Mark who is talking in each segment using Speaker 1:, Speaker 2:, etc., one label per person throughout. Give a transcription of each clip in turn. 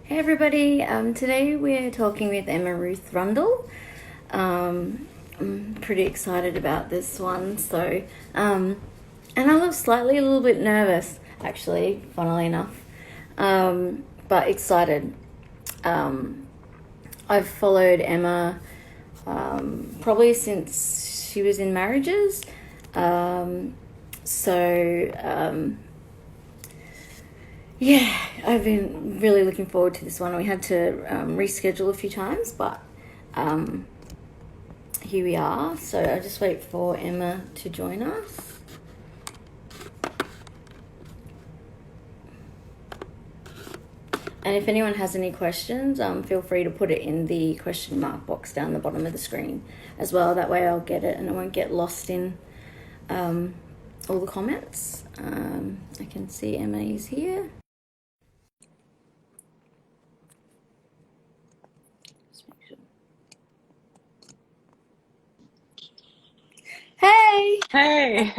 Speaker 1: Hey everybody, today we're talking with Ruth Rundle. I'm pretty excited about this one. And I look slightly a little bit nervous, actually, funnily enough, but excited. Um, I've followed Emma probably since she was in marriages. Um, so, um, Yeah, I've been really looking forward to this one. We had to reschedule a few times, but um, here we are. So I just wait for Emma to join us. And if anyone has any questions, feel free to put it in the question mark box down the bottom of the screen as well. That way I'll get it and I won't get lost in um, all the comments. I can see Emma is here. Hey!
Speaker 2: Hey,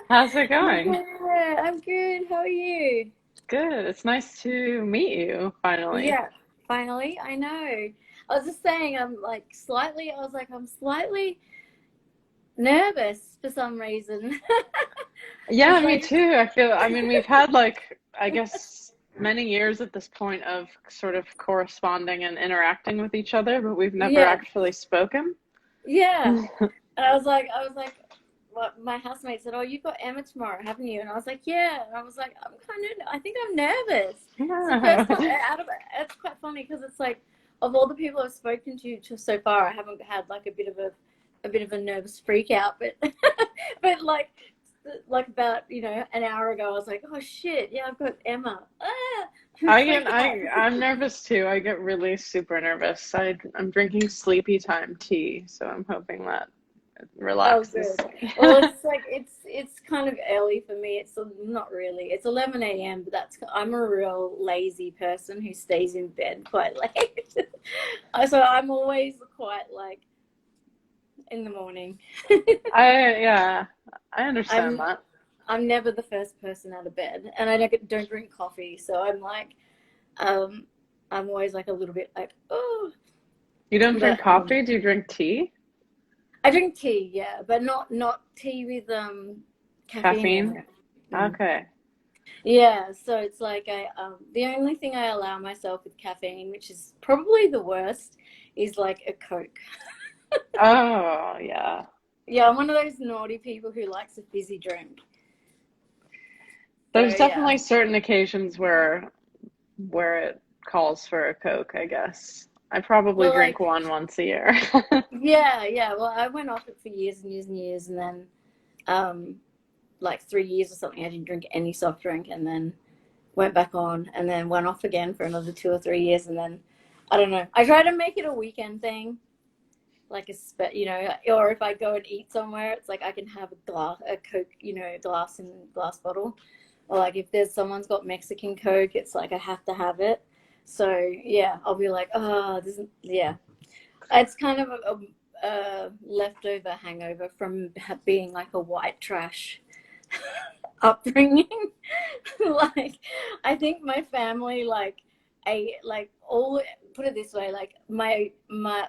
Speaker 2: how's it going?
Speaker 1: Yeah, I'm good. How are you?
Speaker 2: Good. It's nice to meet you finally.
Speaker 1: Yeah, finally, I know. I was just saying, I'm slightly nervous for some reason.
Speaker 2: Yeah,
Speaker 1: It's
Speaker 2: me
Speaker 1: like,
Speaker 2: too. We've had I guess many years at this point of sort of corresponding and interacting with each other, but we've never
Speaker 1: yeah,
Speaker 2: actually spoken.
Speaker 1: yeah. And what my housemate said, "Oh, you've got Emma tomorrow, haven't you?" And I was like, "Yeah." And I was like, I think I'm nervous. It's the first time
Speaker 2: Yeah.
Speaker 1: out of it. It's quite funny because it's like, of all the people I've spoken to so far, I haven't had like a bit of a nervous freak out, but but like about an hour ago, I was like, "Oh shit, yeah, I've got Emma." Freak out.
Speaker 2: I'm nervous too. I get really super nervous. I'm drinking sleepy time tea, so I'm hoping that it
Speaker 1: Oh,
Speaker 2: relaxes
Speaker 1: good.
Speaker 2: me.
Speaker 1: Well, it's kind of early for me. It's not really. It's 11 a.m., but I'm a real lazy person who stays in bed quite late. So I'm always quite like in the morning.
Speaker 2: Yeah, I understand
Speaker 1: I'm
Speaker 2: that.
Speaker 1: I'm never the first person out of bed, and I don't drink coffee. So um, I'm always like a little bit like, oh,
Speaker 2: You don't drink
Speaker 1: but
Speaker 2: coffee? Do you drink tea?
Speaker 1: I drink tea, yeah, but not tea with caffeine in
Speaker 2: Caffeine?
Speaker 1: it. Mm.
Speaker 2: Okay.
Speaker 1: Yeah, so it's like the only thing I allow myself with caffeine, which is probably the worst, is like a Coke.
Speaker 2: Oh, yeah.
Speaker 1: Yeah, I'm one of those naughty people who likes a fizzy drink. So
Speaker 2: There's
Speaker 1: yeah.
Speaker 2: definitely certain occasions where it calls for a Coke, I guess. I probably
Speaker 1: Well,
Speaker 2: drink
Speaker 1: like
Speaker 2: one once a year.
Speaker 1: yeah. Well, I went off it for years and years and years, and then um like 3 years or something, I didn't drink any soft drink, and then went back on, and then went off again for another 2 or 3 years, and then I don't know. I try to make it a weekend thing, like or if I go and eat somewhere, it's like I can have a Coke, glass and glass bottle, or like if there's someone's got Mexican Coke, it's like I have to have it. So yeah, I'll be like, oh, this is, yeah. It's kind of a leftover hangover from being like a white trash upbringing. Like, I think my family, like all, put it this way, like my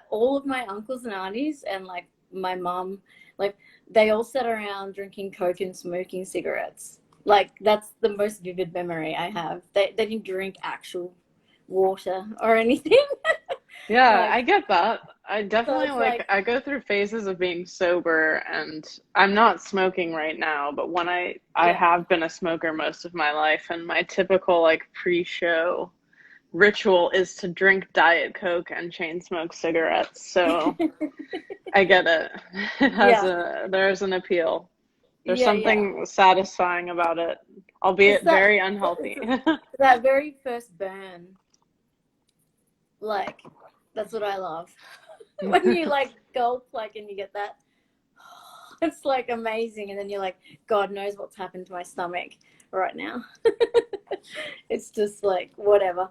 Speaker 1: all of my uncles and aunties and like my mum, like they all sat around drinking Coke and smoking cigarettes. Like that's the most vivid memory I have. They didn't drink actual water or anything.
Speaker 2: Yeah,
Speaker 1: Like,
Speaker 2: I get that. I
Speaker 1: so
Speaker 2: definitely
Speaker 1: it's like,
Speaker 2: I go through phases of being sober and I'm not smoking right now, but when I
Speaker 1: yeah.
Speaker 2: have been a smoker most of my life and my typical like pre-show ritual is to drink Diet Coke and chain smoke cigarettes. So I get it.
Speaker 1: Yeah.
Speaker 2: There's an appeal. There's
Speaker 1: Yeah.
Speaker 2: something satisfying about it,
Speaker 1: It's
Speaker 2: albeit
Speaker 1: that
Speaker 2: very
Speaker 1: it's
Speaker 2: unhealthy.
Speaker 1: that very first burn. Like, that's what I love. When you like gulp, like, and you get that, it's like amazing. And then you're like, God knows what's happened to my stomach right now. It's just like whatever.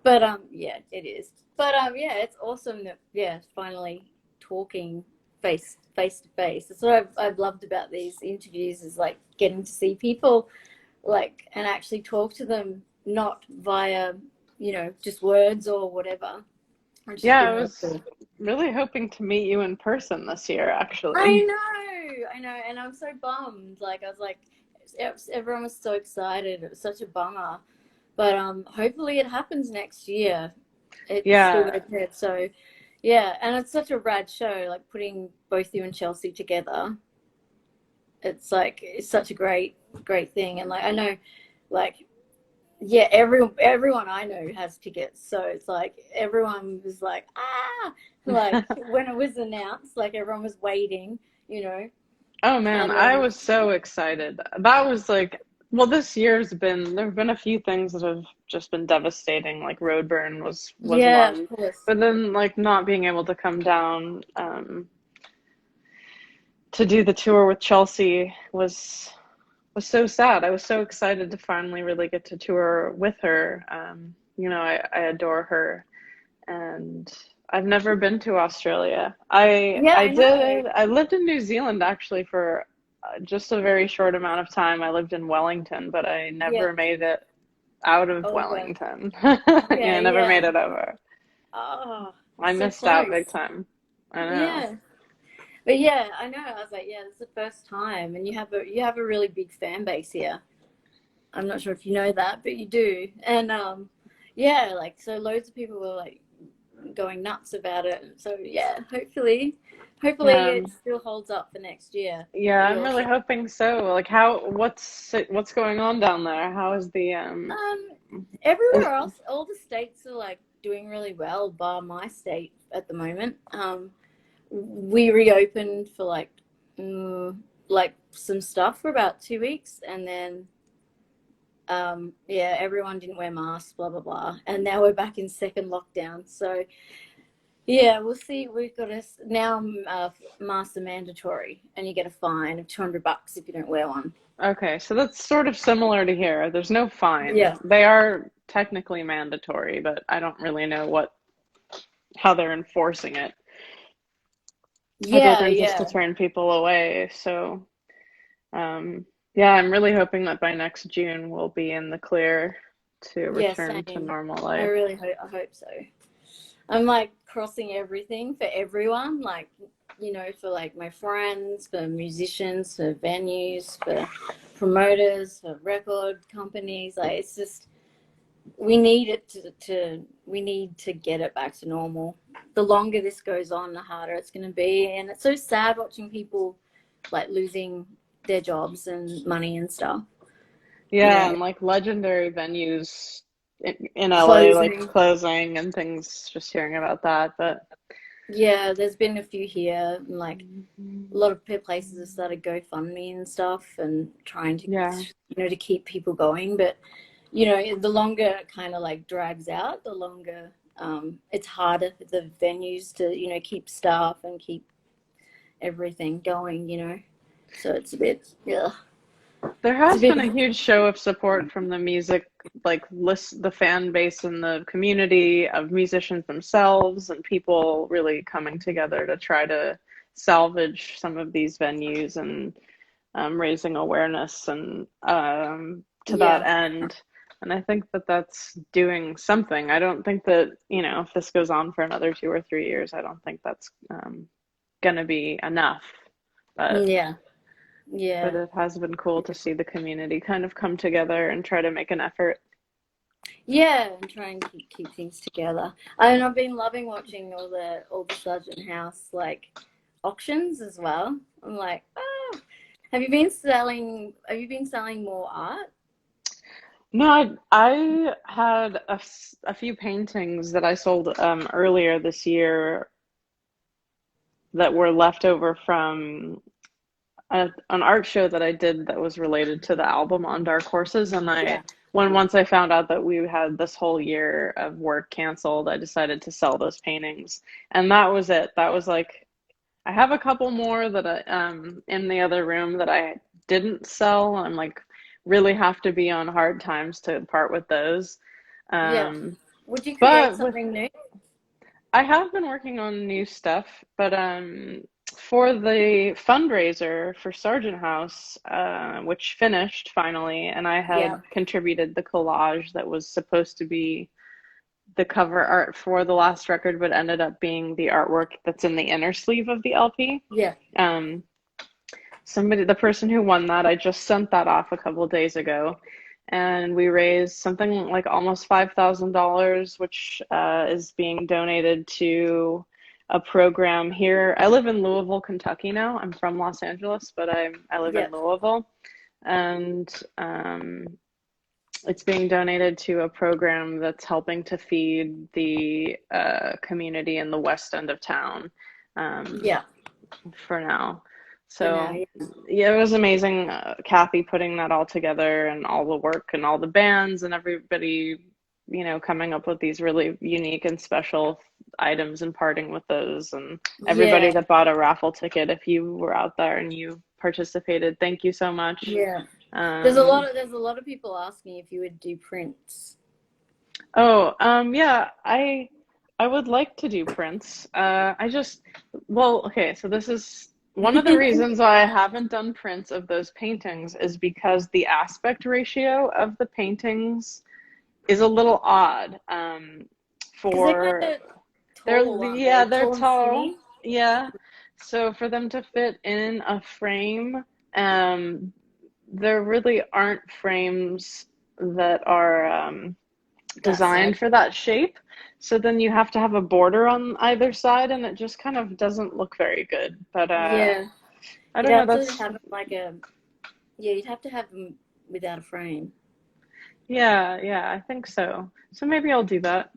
Speaker 1: But yeah, it is. But yeah, it's awesome that, yeah, finally talking face to face. That's what I've loved about these interviews, is like getting to see people, like, and actually talk to them, not via just words or whatever. It's just
Speaker 2: Yeah, I
Speaker 1: been really
Speaker 2: was
Speaker 1: cool.
Speaker 2: really hoping to meet you in person this year,
Speaker 1: I
Speaker 2: actually.
Speaker 1: know, I know, and I'm so bummed. Like I was like, everyone was so excited. It was such a bummer, but hopefully it happens next year. It's still
Speaker 2: Yeah,
Speaker 1: goes ahead. So yeah, and it's such a rad show. Like putting both you and Chelsea together, it's such a great thing. And like I know, like yeah, everyone I know has tickets, so it's like everyone was like like when it was announced, like everyone was waiting, you know,
Speaker 2: oh man,
Speaker 1: and
Speaker 2: I was so excited. That was like, well, this year's been, there have been a few things that have just been devastating, like road burn was
Speaker 1: yeah, of
Speaker 2: one.
Speaker 1: course,
Speaker 2: But then like not being able to come down to do the tour with Chelsea was so sad. I was so excited to finally really get to tour with her. I adore her, and I've never been to Australia.
Speaker 1: yeah, I know,
Speaker 2: I lived in New Zealand actually for just a very short amount of time. I lived in Wellington, but I
Speaker 1: yeah,
Speaker 2: never made it out of
Speaker 1: over,
Speaker 2: Wellington.
Speaker 1: yeah,
Speaker 2: Yeah, I never made
Speaker 1: yeah,
Speaker 2: it over.
Speaker 1: oh,
Speaker 2: I
Speaker 1: so
Speaker 2: missed out big
Speaker 1: close,
Speaker 2: time. I know.
Speaker 1: yeah, but yeah, I know. I was like, yeah, it's the first time, and you have a really big fan base here. I'm not sure if you know that, but you do, and yeah, like so, loads of people were like going nuts about it. So yeah, hopefully
Speaker 2: Yeah.
Speaker 1: it still holds up for next year.
Speaker 2: Yeah,
Speaker 1: It'll be
Speaker 2: I'm really
Speaker 1: awesome.
Speaker 2: hoping so. Like what's going on down there? How is the
Speaker 1: Um,
Speaker 2: is,
Speaker 1: everywhere else, all the states are like doing really well, bar my state at the moment. We reopened for like some stuff for about 2 weeks, and then yeah, everyone didn't wear masks, blah blah blah, and now we're back in second lockdown. So yeah, we'll see. We've got a now masks are mandatory, and you get a fine of $200 if you don't wear one.
Speaker 2: okay, so that's sort of similar to here. There's no fine.
Speaker 1: Yeah,
Speaker 2: They are technically mandatory, but I don't really know how they're enforcing it other
Speaker 1: yeah,
Speaker 2: than just to
Speaker 1: yeah,
Speaker 2: turn people away. So, um, yeah, I'm really hoping that by next June we'll be in the clear to
Speaker 1: yeah.
Speaker 2: return to
Speaker 1: Same.
Speaker 2: normal
Speaker 1: I
Speaker 2: life.
Speaker 1: really hope so. I'm like crossing everything for everyone, like for like my friends, for musicians, for venues, for promoters, for record companies. Like it's just we need it to we need to get it back to normal. The longer this goes on, the harder it's going to be, and it's so sad watching people like losing their jobs and money and stuff. You
Speaker 2: Yeah,
Speaker 1: know,
Speaker 2: and like legendary venues in LA like
Speaker 1: closing.
Speaker 2: closing and things, just hearing about that. But
Speaker 1: Yeah, there's been a few here, and like a lot of places have started GoFundMe and stuff, and trying to
Speaker 2: yeah.
Speaker 1: to keep people going. But the longer it kind of like drags out, the longer it's harder for the venues to keep staff and keep everything going. So it's a bit yeah,
Speaker 2: There
Speaker 1: it's a
Speaker 2: has
Speaker 1: bit
Speaker 2: been a huge show of support from the music, like the fan base and the community of musicians themselves, and people really coming together to try to salvage some of these venues and raising awareness and to that
Speaker 1: yeah,
Speaker 2: end. And I think that that's doing something. I don't think that, if this goes on for another 2 or 3 years, I don't think that's going to be enough. But
Speaker 1: yeah,
Speaker 2: but
Speaker 1: yeah.
Speaker 2: it has been cool to see the community kind of come together and try to make an effort.
Speaker 1: Yeah, and try and keep things together. And I've been loving watching all the Sergeant House like auctions as well. I'm like, oh, have you been selling more art?
Speaker 2: No, I had a few paintings that I sold earlier this year that were left over from an art show that I did that was related to the album on Dark Horses. And
Speaker 1: Yeah,
Speaker 2: once I found out that we had this whole year of work canceled, I decided to sell those paintings. And that was it. That was like, I have a couple more that in the other room that I didn't sell. I'm like, really have to be on hard times to part with those.
Speaker 1: yeah.
Speaker 2: Um,
Speaker 1: Would you create
Speaker 2: but with
Speaker 1: something new?
Speaker 2: I have been working on new stuff, but for the fundraiser for Sargent House, which finished finally, and I had
Speaker 1: Yeah,
Speaker 2: contributed the collage that was supposed to be the cover art for the last record, but ended up being the artwork that's in the inner sleeve of the LP.
Speaker 1: Yeah.
Speaker 2: Um, the person who won that, I just sent that off a couple days ago, and we raised something like almost $5,000, which is being donated to a program here. I live in Louisville, Kentucky now. I'm from Los Angeles, but I live in Louisville, and it's being donated to a program that's helping to feed the community in the west end of town. For now. So yeah, it was amazing, Kathy putting that all together, and all the work and all the bands and everybody, you know, coming up with these really unique and special items and parting with those, and everybody that bought a raffle ticket. If you were out there and you participated, thank you so much.
Speaker 1: Yeah. There's a lot of people asking if you would do prints.
Speaker 2: Oh, yeah, I would like to do prints. Okay, so this is one of the reasons why I haven't done prints of those paintings, is because the aspect ratio of the paintings is a little odd. They're tall. Yeah. So for them to fit in a frame, there really aren't frames that are designed for that shape. So then you have to have a border on either side, and it just kind of doesn't look very good. But I don't know.
Speaker 1: You'd have to have them without a frame.
Speaker 2: Yeah, I think so. So maybe I'll do that.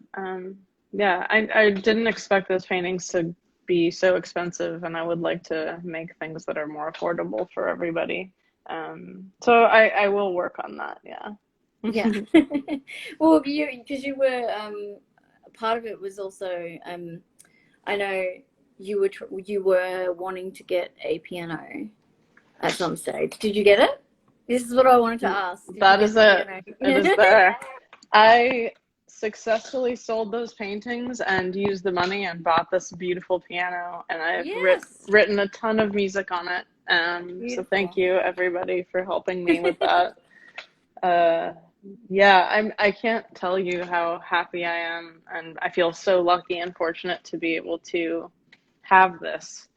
Speaker 2: Yeah, I didn't expect those paintings to be so expensive, and I would like to make things that are more affordable for everybody. So I will work on that. Yeah.
Speaker 1: Yeah. Well, because you were part of it was also I know you were wanting to get a piano at some stage. Did you get it? This is what I wanted to ask.
Speaker 2: That is it. It is there. I successfully sold those paintings and used the money and bought this beautiful piano, and I've written a ton of music on it. So thank you everybody for helping me with that. Yeah, I can't tell you how happy I am, and I feel so lucky and fortunate to be able to have this.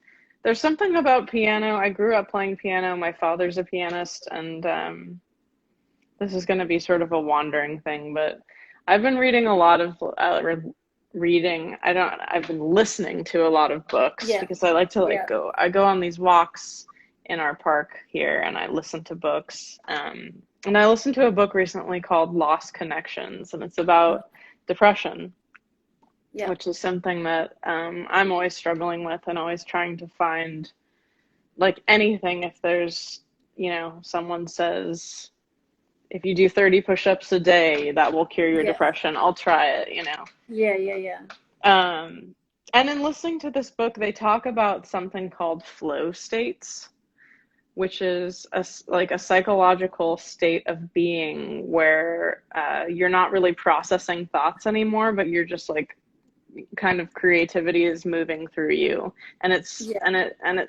Speaker 2: There's something about piano. I grew up playing piano. My father's a pianist, and this is going to be sort of a wandering thing, but I've been reading a lot of I've been listening to a lot of books, because I like to I go on these walks in our park here, and I listen to books. And I listened to a book recently called Lost Connections, and it's about depression, which is something that I'm always struggling with, and always trying to find, like, anything. If there's, you know, someone says, if you do 30 push-ups a day, that will cure your depression, I'll try it, you know.
Speaker 1: Yeah.
Speaker 2: And in listening to this book, they talk about something called flow states, which is a psychological state of being where you're not really processing thoughts anymore, but you're just like, kind of creativity is moving through you, and it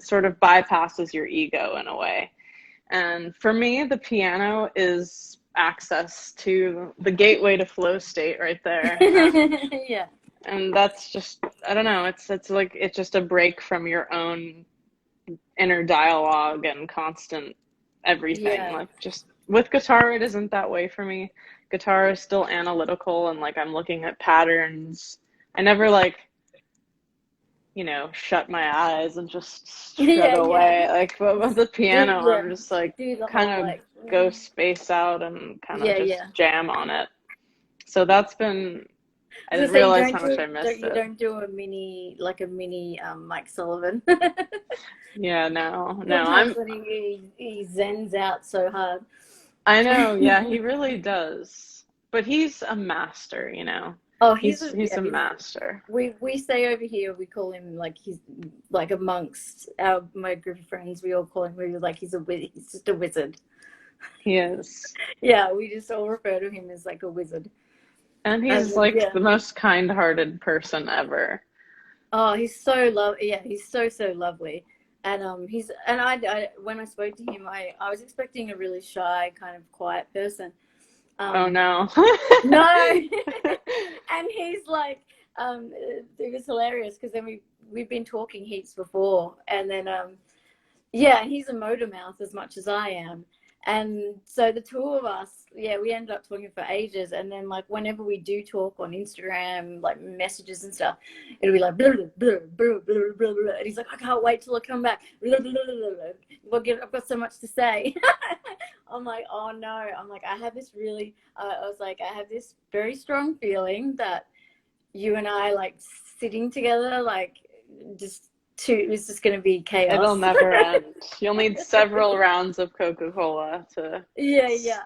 Speaker 2: sort of bypasses your ego in a way. And for me, the piano is access to the gateway to flow state right there.
Speaker 1: Yeah.
Speaker 2: And that's just, I don't know, it's like, it's just a break from your own inner dialogue and constant everything. Like, just with guitar, it isn't that way for me. Guitar is still analytical, and like, I'm looking at patterns. I never, like, you know, shut my eyes and just shut away. Like, but with the piano, I'm just like, kind of go space out and kind of just jam on it. So that's been, I didn't realize how much I missed it.
Speaker 1: You don't do a mini Mike Sullivan.
Speaker 2: Yeah, no.
Speaker 1: He zens out so hard.
Speaker 2: I know, yeah, he really does. But he's a master, you know.
Speaker 1: Oh,
Speaker 2: he's a master.
Speaker 1: We say over here, we call him, like, he's like, amongst my group of friends, we all call him, he's just a wizard.
Speaker 2: He is.
Speaker 1: Yeah, we just all refer to him as like a wizard.
Speaker 2: And he's the most kind-hearted person ever.
Speaker 1: Oh, he's so he's so lovely. And I when I spoke to him, I was expecting a really shy, kind of quiet person.
Speaker 2: Oh no.
Speaker 1: No. And he's like, it was hilarious because then we've been talking heaps before, and then yeah, he's a motor mouth as much as I am. And so the two of us, yeah, we ended up talking for ages. And then, like, whenever we do talk on Instagram, like messages and stuff, it'll be like, blah, blah, blah, blah, blah, blah, blah. And he's like, I can't wait till I come back. Blah, blah, blah, blah, blah. I've got so much to say. I'm like, oh no. I'm like, I have this really, I was like, I have this very strong feeling that you and I, like, sitting together, like, just it's just going to be chaos.
Speaker 2: It'll never end. You'll need several rounds of Coca-Cola to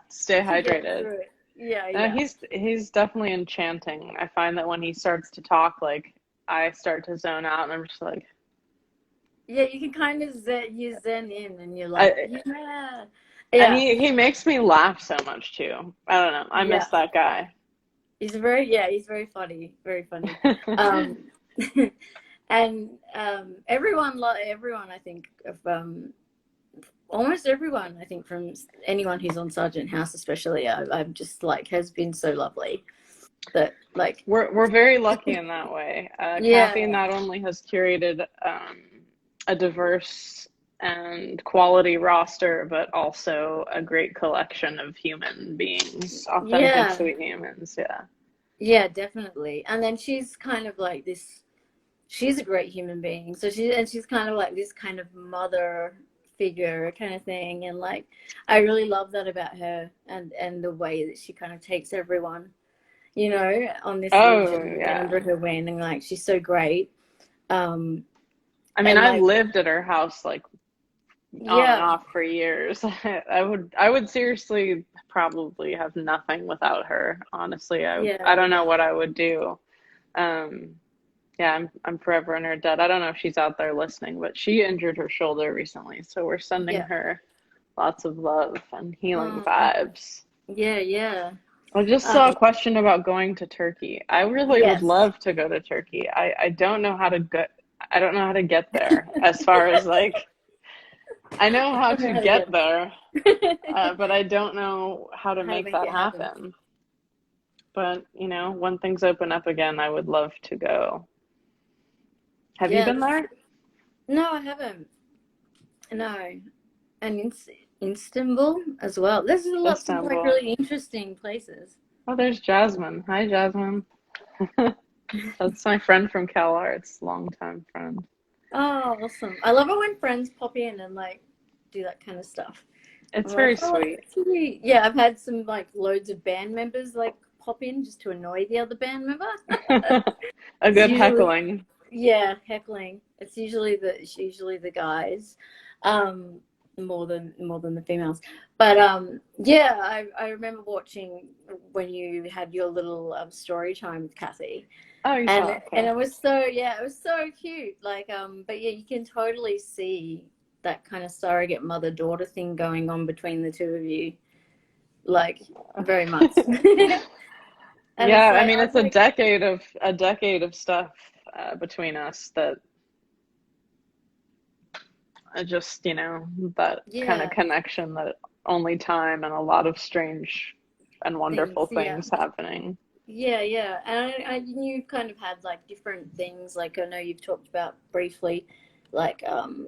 Speaker 2: stay hydrated.
Speaker 1: Yeah.
Speaker 2: He's definitely enchanting. I find that when he starts to talk, like, I start to zone out, and I'm just like,
Speaker 1: yeah, you can kind of zen in, and you're like, yeah.
Speaker 2: And he makes me laugh so much too. I don't know. I miss that guy.
Speaker 1: He's very funny, very funny. And everyone, I think, almost everyone, I think, from anyone who's on Sergeant House especially, I'm just like, has been so lovely. That, like,
Speaker 2: we're very lucky in that way. Kathy not only has curated a diverse and quality roster, but also a great collection of human beings, authentic, sweet humans.
Speaker 1: Yeah, definitely. And then she's kind of like this. She's a great human being. So she's kind of like this kind of mother figure kind of thing. And, like, I really love that about her, and the way that she kind of takes everyone, you know, on this journey under her wing. And, like, she's so great.
Speaker 2: I mean, I've lived at her house, like, on and off for years. I would seriously probably have nothing without her. Honestly, I don't know what I would do. Yeah, I'm forever in her debt. I don't know if she's out there listening, but she injured her shoulder recently, so we're sending her lots of love and healing vibes.
Speaker 1: Yeah.
Speaker 2: I just saw a question about going to Turkey. I really would love to go to Turkey. I don't know how to go. I don't know how to get there. As far as, like, I know how to get there, but I don't know how to make that happen. But, you know, when things open up again, I would love to go. Have you been there?
Speaker 1: No, I haven't. No. And Istanbul as well. There's lots of, like, really interesting places.
Speaker 2: Oh, there's Jasmine. Hi, Jasmine. That's my friend from Cal Arts, longtime friend.
Speaker 1: Oh, awesome. I love it when friends pop in and, like, do that kind of stuff.
Speaker 2: It's very sweet.
Speaker 1: Yeah, I've had some, like, loads of band members, like, pop in just to annoy the other band member.
Speaker 2: A good heckling.
Speaker 1: Yeah, heckling. It's usually the guys, more than the females. But yeah, I remember watching when you had your little story time with Kathy.
Speaker 2: Oh,
Speaker 1: and it was so cute. Like, but yeah, you can totally see that kind of surrogate mother-daughter thing going on between the two of you, like, very much.
Speaker 2: Yeah, I mean, it's a decade of stuff between us that just, you know, that kind of connection that only time and a lot of strange and wonderful things happening.
Speaker 1: Yeah. And you've kind of had, like, different things. Like, I know you've talked about briefly, like,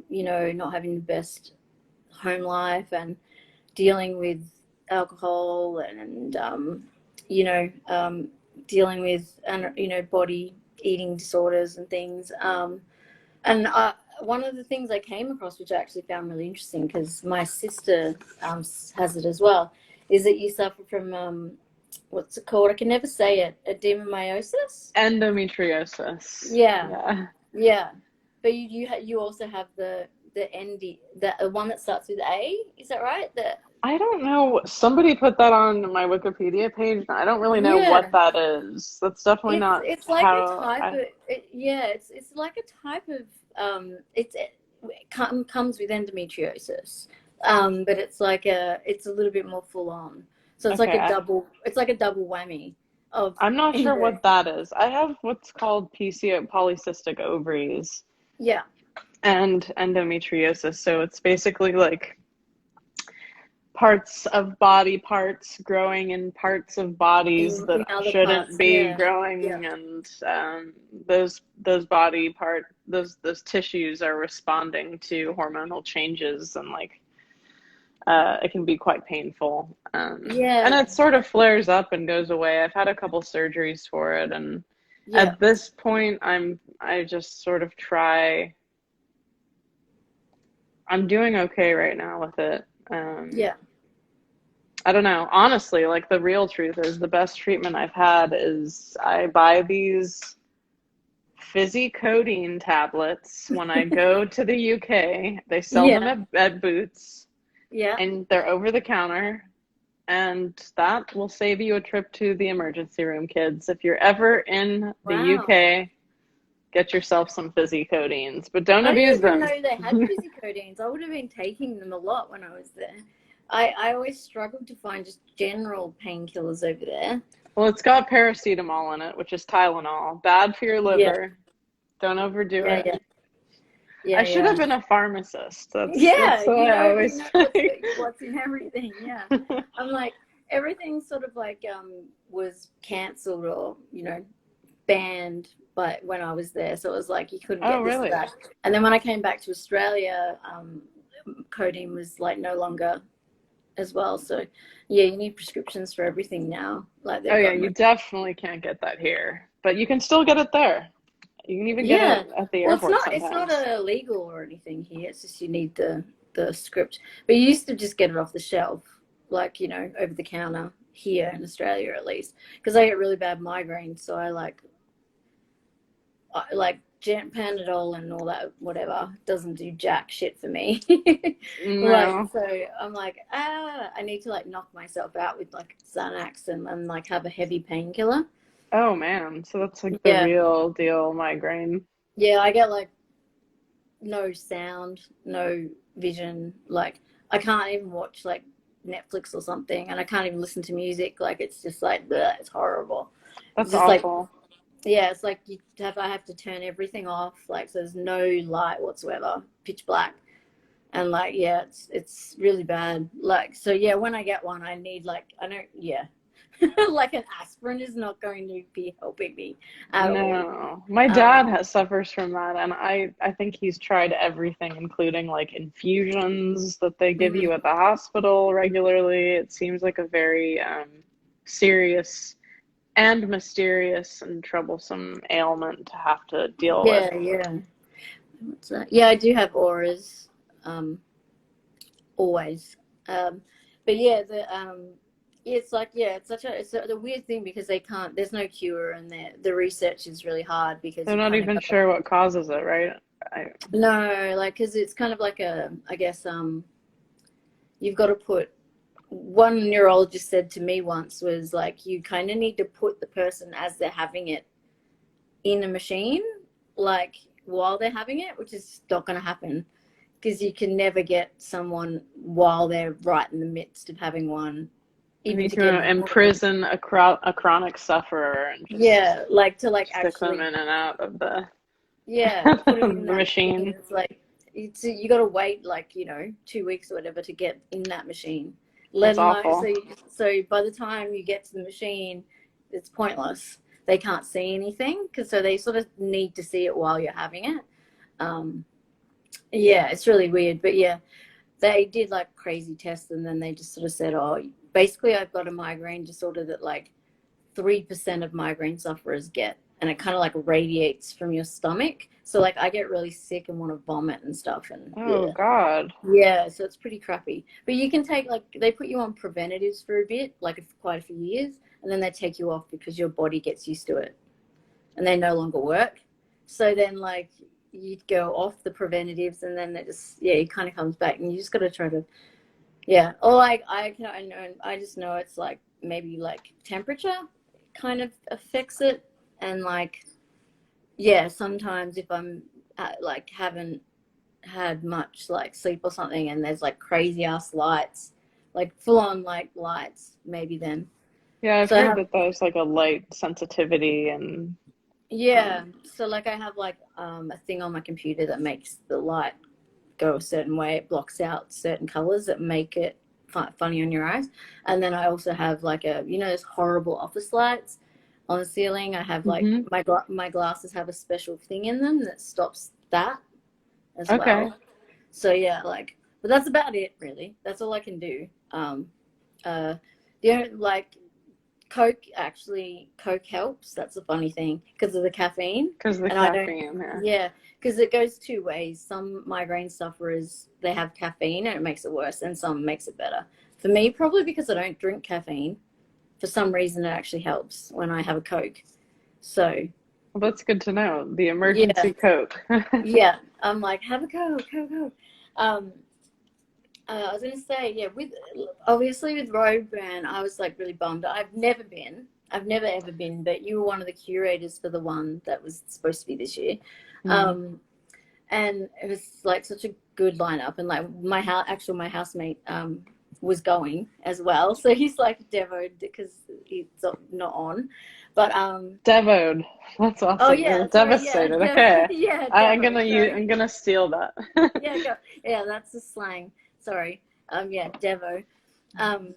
Speaker 1: you know, not having the best home life and dealing with alcohol and you know, dealing with, you know, body eating disorders and things. And one of the things I came across, which I actually found really interesting, because my sister has it as well, is that you suffer from what's it called? I can never say it. Adenomyosis?
Speaker 2: Endometriosis.
Speaker 1: Yeah. But you also have the ND, the one that starts with A. Is that right?
Speaker 2: I don't know. Somebody put that on my Wikipedia page. I don't really know what that is. That's definitely not.
Speaker 1: It's like a type of. It's like a type of. It comes with endometriosis, but it's a little bit more full on. So it's like a double. It's like a double whammy.
Speaker 2: I'm not sure what that is. I have what's called polycystic ovaries.
Speaker 1: Yeah.
Speaker 2: And endometriosis. So it's basically like parts of body parts growing in parts of bodies that
Speaker 1: in other
Speaker 2: shouldn't
Speaker 1: parts.
Speaker 2: be
Speaker 1: Yeah,
Speaker 2: growing,
Speaker 1: yeah,
Speaker 2: and those body part those tissues are responding to hormonal changes, and like it can be quite painful. And
Speaker 1: yeah,
Speaker 2: it sort of flares up and goes away. I've had a couple surgeries for it, and
Speaker 1: yeah,
Speaker 2: at this point I just sort of try. I'm doing okay right now with it.
Speaker 1: yeah.
Speaker 2: I don't know. Honestly, like the real truth is the best treatment I've had is I buy these fizzy codeine tablets when I go to the UK. They sell them
Speaker 1: Yeah,
Speaker 2: at Boots,
Speaker 1: yeah.
Speaker 2: and they're over the counter, and that will save you a trip to the emergency room, kids. If you're ever in the
Speaker 1: Wow.
Speaker 2: UK, get yourself some fizzy codeines, but don't
Speaker 1: I
Speaker 2: abuse
Speaker 1: didn't even
Speaker 2: them.
Speaker 1: know they had fizzy codeines. I would have been taking them a lot when I was there. I always struggled to find just general painkillers over there.
Speaker 2: Well, it's got paracetamol in it, which is Tylenol. Bad for your
Speaker 1: Yeah,
Speaker 2: liver. Don't overdo
Speaker 1: yeah,
Speaker 2: it.
Speaker 1: yeah,
Speaker 2: I
Speaker 1: yeah,
Speaker 2: should have
Speaker 1: yeah.
Speaker 2: been a pharmacist. That's
Speaker 1: Yeah,
Speaker 2: what I
Speaker 1: you
Speaker 2: always
Speaker 1: know
Speaker 2: say.
Speaker 1: what's in everything. Yeah, I'm like everything sort of like was cancelled or banned, but when I was there, so it was like you couldn't
Speaker 2: Oh,
Speaker 1: get this or
Speaker 2: really?
Speaker 1: that. And then when I came back to Australia, codeine was like no longer as well. So yeah, you need prescriptions for everything now. Like
Speaker 2: Oh,
Speaker 1: they've
Speaker 2: yeah,
Speaker 1: got
Speaker 2: you
Speaker 1: no.
Speaker 2: definitely can't get that here, but you can still get it there. You can even get
Speaker 1: Yeah,
Speaker 2: it at the
Speaker 1: well,
Speaker 2: airport
Speaker 1: it's not
Speaker 2: sometimes.
Speaker 1: illegal or anything here. It's just you need the script. But you used to just get it off the shelf, like over the counter here in Australia at least, because I get really bad migraines. So I like Panadol and all that whatever doesn't do jack shit for me. Like
Speaker 2: No.
Speaker 1: so, I'm like I need to like knock myself out with like Xanax and like have a heavy painkiller.
Speaker 2: Oh, man. So that's like the
Speaker 1: Yeah,
Speaker 2: real deal migraine.
Speaker 1: yeah, I get like no sound, no vision. Like I can't even watch like Netflix or something, and I can't even listen to music. Like it's just like bleh, it's horrible. It's
Speaker 2: That's
Speaker 1: just like
Speaker 2: awful.
Speaker 1: yeah, it's like I have to turn everything off. Like so there's no light whatsoever, pitch black, and like yeah, it's really bad. Like so yeah, when I get one, I need like I don't yeah. Like an aspirin is not going to be helping me at all.
Speaker 2: No, my dad
Speaker 1: Um,
Speaker 2: suffers from that, and I think he's tried everything, including like infusions that they give you
Speaker 1: mhm.
Speaker 2: at the hospital regularly. It seems like a very serious and mysterious and troublesome ailment to have to deal with.
Speaker 1: Yeah, yeah. What's that? Yeah, I do have auras, always. Um, but yeah, it's like yeah, it's a weird thing because they can't. There's no cure, and the research is really hard because
Speaker 2: They're
Speaker 1: you
Speaker 2: not
Speaker 1: kind of
Speaker 2: even
Speaker 1: got
Speaker 2: sure what causes it, right? I,
Speaker 1: no, like because it's kind of like I guess you've got to put. One neurologist said to me once was like you kind of need to put the person as they're having it in a machine, like while they're having it, which is not going to happen because you can never get someone while they're right in the midst of having one,
Speaker 2: you
Speaker 1: even
Speaker 2: need
Speaker 1: to get
Speaker 2: to
Speaker 1: an appointment.
Speaker 2: imprison a chronic sufferer and just
Speaker 1: Yeah, like to like
Speaker 2: stick them
Speaker 1: actually,
Speaker 2: in and out of the
Speaker 1: yeah, put them in
Speaker 2: the
Speaker 1: that machine.
Speaker 2: machine.
Speaker 1: It's like you got to wait like 2 weeks or whatever to get in that machine. Let
Speaker 2: That's
Speaker 1: alone
Speaker 2: awful.
Speaker 1: so by the time you get to the machine, it's pointless. They can't see anything because so they sort of need to see it while you're having it. Um, yeah, it's really weird, but yeah, they did like crazy tests and then they just sort of said, oh, basically I've got a migraine disorder that like 3% of migraine sufferers get, and it kind of like radiates from your stomach. So like I get really sick and want to vomit and stuff, and
Speaker 2: Oh
Speaker 1: yeah,
Speaker 2: God.
Speaker 1: yeah. So it's pretty crappy. But you can take like they put you on preventatives for a bit, like quite a few years, and then they take you off because your body gets used to it, and they no longer work. So then like you'd go off the preventatives, and then it just yeah, it kind of comes back, and you just got to try to yeah. Or like I know I just know it's like maybe like temperature kind of affects it, and like yeah, sometimes if I'm like haven't had much like sleep or something, and there's like crazy ass lights, like full on like lights, maybe then.
Speaker 2: Yeah, I've
Speaker 1: So I
Speaker 2: heard
Speaker 1: have
Speaker 2: that there's like a light sensitivity and
Speaker 1: yeah,
Speaker 2: um
Speaker 1: so like I have like a thing on my computer that makes the light go a certain way. It blocks out certain colors that make it funny on your eyes. And then I also have like those horrible office lights on the ceiling. I have like
Speaker 2: Hmm.
Speaker 1: my glasses have a special thing in them that stops that as
Speaker 2: Okay.
Speaker 1: well. So yeah, like, but that's about it really. That's all I can do. Uh, the only like Coke helps. That's a funny thing because of the caffeine,
Speaker 2: Because of the
Speaker 1: and I don't.
Speaker 2: caffeine, yeah.
Speaker 1: Yeah, because it goes two ways. Some migraine sufferers they have caffeine and it makes it worse, and some makes it better. For me, probably because I don't drink caffeine, for some reason it actually helps when I have a Coke. So
Speaker 2: Well, that's good to know. The
Speaker 1: yeah,
Speaker 2: emergency Coke.
Speaker 1: yeah, I'm like have a Coke, Coke. Um, I was gonna say, yeah, with obviously with Road Burn, I was like really bummed. I've never ever been, but you were one of the curators for the one that was supposed to be this year,
Speaker 2: Mm.
Speaker 1: um, and it was like such a good lineup. And like my housemate was going as well, so he's like devoed because he's not on, but
Speaker 2: Devoed. That's
Speaker 1: oh
Speaker 2: awesome.
Speaker 1: yeah, sorry, yeah,
Speaker 2: Devastated. Okay.
Speaker 1: yeah,
Speaker 2: I'm
Speaker 1: Devo,
Speaker 2: gonna
Speaker 1: sorry.
Speaker 2: I'm gonna steal that.
Speaker 1: Yeah, go. Yeah, that's the slang. Sorry. Yeah, Devo. Um,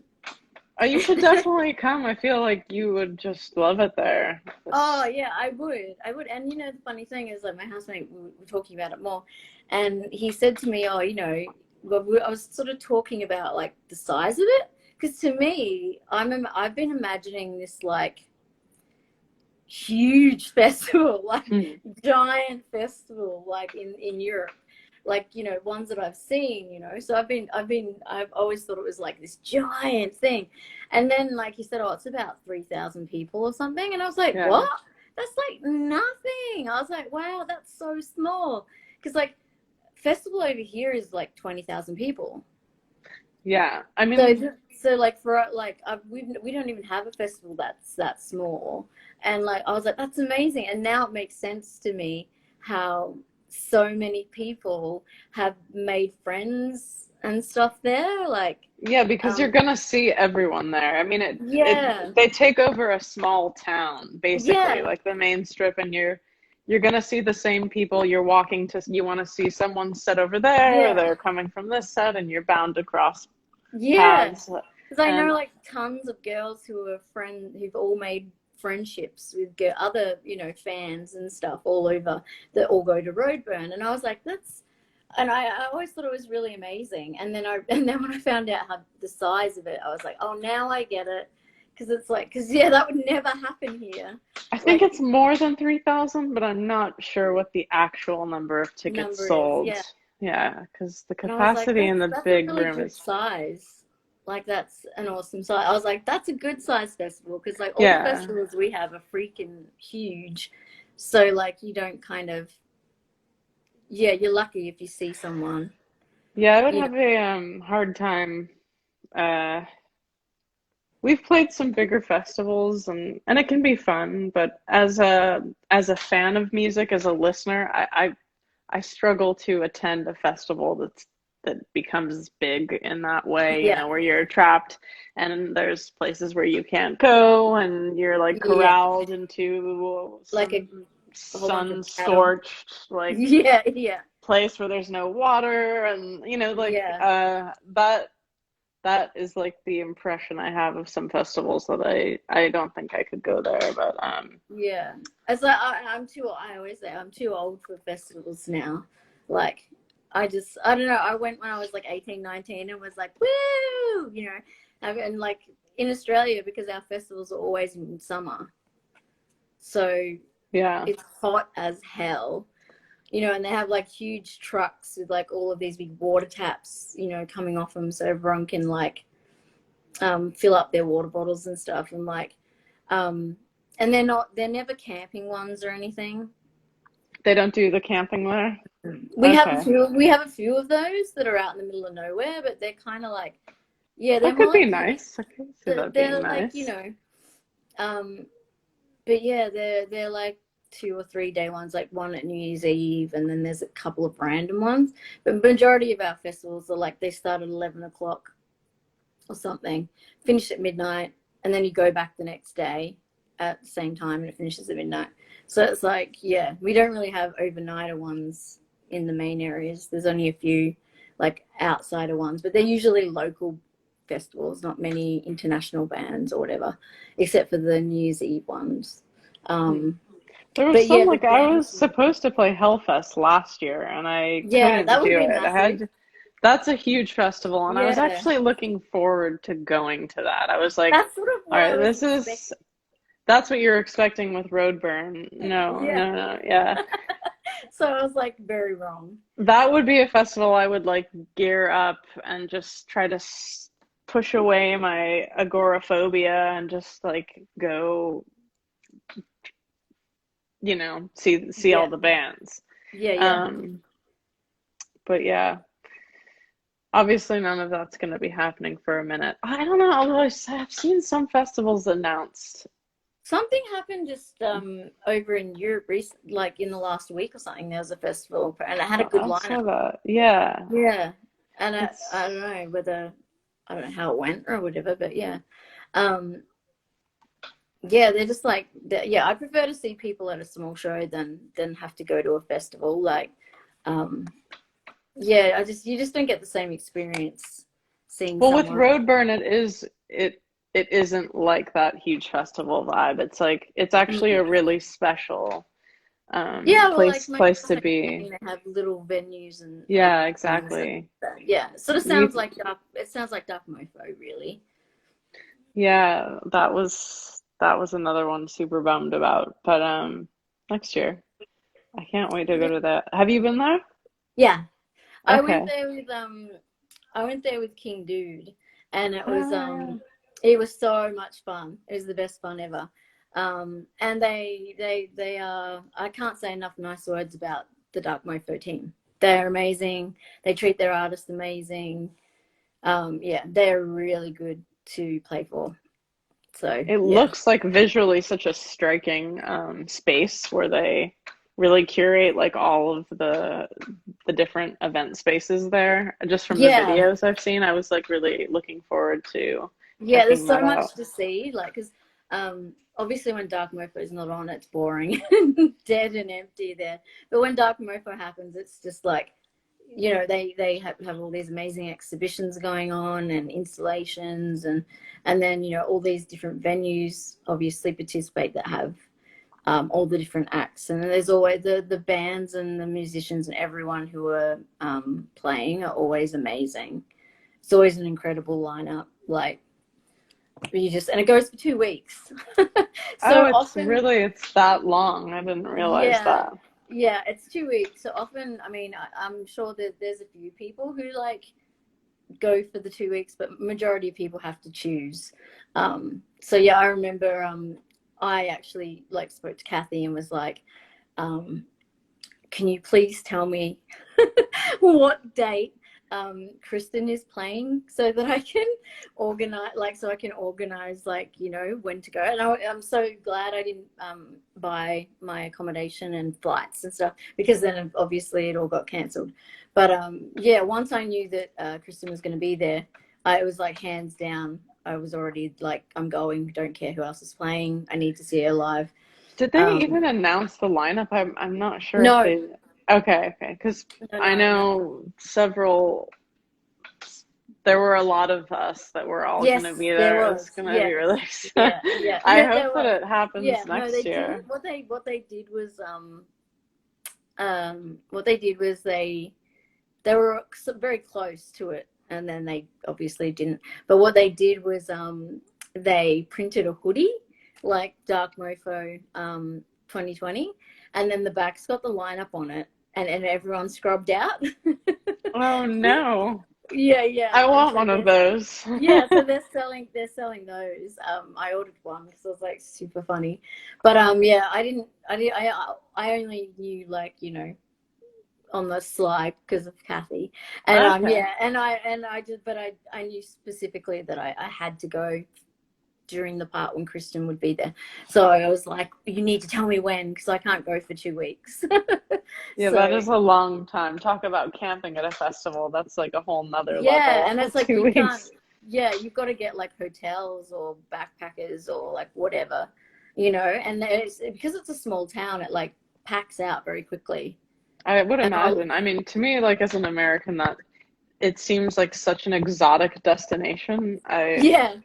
Speaker 2: Oh, you should definitely come. I feel like you would just love it there.
Speaker 1: oh
Speaker 2: It's,
Speaker 1: yeah, I would. I would. And the funny thing is, like, my housemate, we were talking about it more, and he said to me, "Oh, well, I was sort of talking about like the size of it, because to me, I've been imagining this like huge festival, like
Speaker 2: mm,
Speaker 1: giant festival, like in Europe, like ones that I've seen, So I've always thought it was like this giant thing, and then like he said, oh, it's about 3,000 people or something, and I was like,
Speaker 2: yeah.
Speaker 1: what? That's like nothing. I was like, wow, that's so small, because like festival over here is like 20,000 people.
Speaker 2: Yeah. I
Speaker 1: So,
Speaker 2: mean,
Speaker 1: so like for like we don't even have a festival that's that small, and like I was like that's amazing, and now it makes sense to me how so many people have made friends and stuff there. Like,
Speaker 2: yeah, because you're
Speaker 1: um,
Speaker 2: gonna see everyone there. I mean,
Speaker 1: yeah,
Speaker 2: they take over a small town, basically,
Speaker 1: yeah,
Speaker 2: like the main strip, and you're gonna see the same people. You're walking to, you want to see someone set over there, or
Speaker 1: yeah,
Speaker 2: they're coming from this set, and you're bound to cross
Speaker 1: yeah.
Speaker 2: paths.
Speaker 1: Because I
Speaker 2: And
Speaker 1: know like tons of girls who've all made friendships with other fans and stuff all over that all go to Roadburn, and I was like, and I always thought it was really amazing. And then and then when I found out how the size of it, I was like, oh, now I get it. Because it's like, because yeah, that would never happen here.
Speaker 2: I think
Speaker 1: Like
Speaker 2: it's more than 3,000, but I'm not sure what the actual number of tickets
Speaker 1: number is,
Speaker 2: sold.
Speaker 1: yeah.
Speaker 2: Yeah, because the
Speaker 1: And I was like,
Speaker 2: capacity in the
Speaker 1: that's a
Speaker 2: big
Speaker 1: really
Speaker 2: room
Speaker 1: good
Speaker 2: is,
Speaker 1: size. Like that's an awesome size. I was like, that's a good size festival because like all the
Speaker 2: yeah.
Speaker 1: festivals we have are freaking huge. So like you don't kind of yeah, you're lucky if you see someone.
Speaker 2: Yeah, I would
Speaker 1: You know,
Speaker 2: have a hard time. Uh, we've played some bigger festivals and it can be fun, but as a fan of music, as a listener, I struggle to attend a festival that becomes big in that way,
Speaker 1: yeah,
Speaker 2: where you're trapped and there's places where you can't go and you're like
Speaker 1: yeah,
Speaker 2: corralled into
Speaker 1: like
Speaker 2: some
Speaker 1: a whole bunch of
Speaker 2: sun
Speaker 1: cattle.
Speaker 2: scorched like
Speaker 1: Yeah, yeah,
Speaker 2: place where there's no water and like
Speaker 1: yeah,
Speaker 2: that is like the impression I have of some festivals that I don't think I could go there, but
Speaker 1: yeah. It's like I always say I'm too old for festivals now. Like I don't know. I went when I was like 18, 19 and was like, woo, and like in Australia because our festivals are always in summer. So
Speaker 2: yeah.
Speaker 1: it's hot as hell, and they have like huge trucks with like all of these big water taps, coming off them so everyone can like fill up their water bottles and stuff, and like um and they're never camping ones or anything.
Speaker 2: They don't do the camping there.
Speaker 1: We
Speaker 2: Okay.
Speaker 1: have a few of those that are out in the middle of nowhere, but they're kind of like yeah, they're
Speaker 2: That
Speaker 1: more
Speaker 2: could be
Speaker 1: like
Speaker 2: nice. I could see that being
Speaker 1: they're like
Speaker 2: nice.
Speaker 1: um but yeah, they're like 2 or 3 day ones, like one at New Year's Eve, and then there's a couple of random ones. But the majority of our festivals are like they start at 11 o'clock or something, finish at midnight, and then you go back the next day at the same time and it finishes at midnight. So it's like, yeah, we don't really have overnighter ones in the main areas. There's only a few like outsider ones, but they're usually local festivals, not many international bands or whatever, except for the New Year's Eve ones. Um,
Speaker 2: There was
Speaker 1: but
Speaker 2: some,
Speaker 1: yeah, the
Speaker 2: like, I was
Speaker 1: bands,
Speaker 2: supposed to play Hellfest last year and I
Speaker 1: yeah,
Speaker 2: couldn't
Speaker 1: that would
Speaker 2: do
Speaker 1: be
Speaker 2: it.
Speaker 1: massive.
Speaker 2: That's a huge festival, and I was
Speaker 1: Yeah,
Speaker 2: actually looking forward to going to that. I was like,
Speaker 1: that's sort of
Speaker 2: all
Speaker 1: what I
Speaker 2: right,
Speaker 1: was expecting.
Speaker 2: that's what you're expecting with Roadburn. No,
Speaker 1: Yeah.
Speaker 2: no, no, yeah.
Speaker 1: So I was like very wrong.
Speaker 2: That would be a festival I would like gear up and just try to push away my agoraphobia and just like go, see all
Speaker 1: Yeah.
Speaker 2: the bands.
Speaker 1: Yeah, yeah.
Speaker 2: Um, but yeah, obviously none of that's going to be happening for a minute. I don't know, although I've seen some festivals announced.
Speaker 1: Something happened just over in Europe recent, like in the last week or something. There was a festival and it had a good
Speaker 2: I
Speaker 1: lineup.
Speaker 2: saw that. Yeah.
Speaker 1: Yeah. And I
Speaker 2: It's
Speaker 1: don't know whether I don't know how it went or whatever, but yeah. Um yeah, they're just like yeah, I prefer to see people at a small show than have to go to a festival. Like um yeah, you just don't get the same experience seeing
Speaker 2: Well, with
Speaker 1: someone.
Speaker 2: Roadburn, it isn't like that huge festival vibe. It's like it's actually a really special
Speaker 1: Yeah, well, like most
Speaker 2: place
Speaker 1: of
Speaker 2: to
Speaker 1: the same
Speaker 2: be.
Speaker 1: thing, they have little venues and
Speaker 2: Yeah,
Speaker 1: things and
Speaker 2: exactly.
Speaker 1: yeah, it sort of
Speaker 2: We
Speaker 1: sounds like dark. It sounds like Dark Mofo, really.
Speaker 2: Yeah, that was another one super bummed about. But next year. I can't wait to go
Speaker 1: Yeah,
Speaker 2: to that. Have you been there?
Speaker 1: yeah. I went
Speaker 2: Okay.
Speaker 1: there with I went there with King Dude, and
Speaker 2: Oh
Speaker 1: it was so much fun. It was the best fun ever. And they are I can't say enough nice words about the Dark Mofo team. They're amazing. They treat their artists amazing. Yeah, they're really good to play for. So
Speaker 2: yeah. It
Speaker 1: yeah,
Speaker 2: looks like visually such a striking space where they really curate like all of the different event spaces there. Just from the
Speaker 1: yeah,
Speaker 2: videos I've seen, I was like really looking forward to
Speaker 1: yeah. There's
Speaker 2: checking
Speaker 1: so
Speaker 2: that
Speaker 1: much
Speaker 2: out.
Speaker 1: to see. Like, cause obviously when Dark Mofo is not on, it's boring, dead and empty there. But when Dark Mofo happens, it's just like they have all these amazing exhibitions going on and installations and then all these different venues obviously participate that have all the different acts, and there's always the bands and the musicians and everyone who are playing are always amazing. It's always an incredible lineup. Like you just and it goes for 2 weeks,
Speaker 2: Oh,
Speaker 1: so often
Speaker 2: it's that long. I didn't realize
Speaker 1: yeah,
Speaker 2: that.
Speaker 1: yeah, it's 2 weeks. So often, I mean, I'm sure that there's a few people who like go for the 2 weeks, but majority of people have to choose. So yeah, I remember I actually like spoke to Kathy and was like, um, can you please tell me what date Kristen is playing so that I can organize like when to go. And I'm so glad I didn't buy my accommodation and flights and stuff, because then obviously it all got cancelled. But yeah, once I knew that Kristen was going to be there, it was like hands down. I was already like, I'm going. Don't care who else is playing. I need to see her live.
Speaker 2: Did they
Speaker 1: Um,
Speaker 2: even announce the lineup? I'm not sure if
Speaker 1: no,
Speaker 2: they. Okay, okay, because
Speaker 1: no,
Speaker 2: I
Speaker 1: no, no.
Speaker 2: know several. There were a lot of us that were all gonna
Speaker 1: Yes,
Speaker 2: be
Speaker 1: there
Speaker 2: there. It was
Speaker 1: was.
Speaker 2: gonna be
Speaker 1: Yes.
Speaker 2: really.
Speaker 1: Yeah, yeah.
Speaker 2: I
Speaker 1: Yeah,
Speaker 2: hope
Speaker 1: there
Speaker 2: that
Speaker 1: was.
Speaker 2: it happens
Speaker 1: Yeah, no, they
Speaker 2: next
Speaker 1: didn't.
Speaker 2: year.
Speaker 1: What they did was they were very close to it, and then they obviously didn't. But what they did was they printed a hoodie like Dark Mofo 2020, and then the back's got the lineup on it, and everyone scrubbed out.
Speaker 2: Oh no!
Speaker 1: Yeah, yeah,
Speaker 2: I
Speaker 1: and
Speaker 2: want
Speaker 1: so
Speaker 2: one of
Speaker 1: there's
Speaker 2: those.
Speaker 1: yeah, so they're selling those. I ordered one because I was like super funny, but yeah, I only knew like on the sly because of Kathy, and
Speaker 2: Okay.
Speaker 1: yeah, and I did, but I knew specifically that I had to go during the part when Kristen would be there, so I was like, you need to tell me when because I can't go for 2 weeks.
Speaker 2: Yeah, that
Speaker 1: So
Speaker 2: is a long time. Talk about camping at a festival. That's like a whole nother
Speaker 1: yeah,
Speaker 2: level.
Speaker 1: and it's like
Speaker 2: Two
Speaker 1: you can't.
Speaker 2: weeks.
Speaker 1: Yeah, you've got to get like hotels or backpackers or like whatever, and it's because it's a small town, it like packs out very quickly.
Speaker 2: I would
Speaker 1: And I'll,
Speaker 2: imagine. I mean, to me, like as an American, that it seems like such an exotic destination.
Speaker 1: Yeah.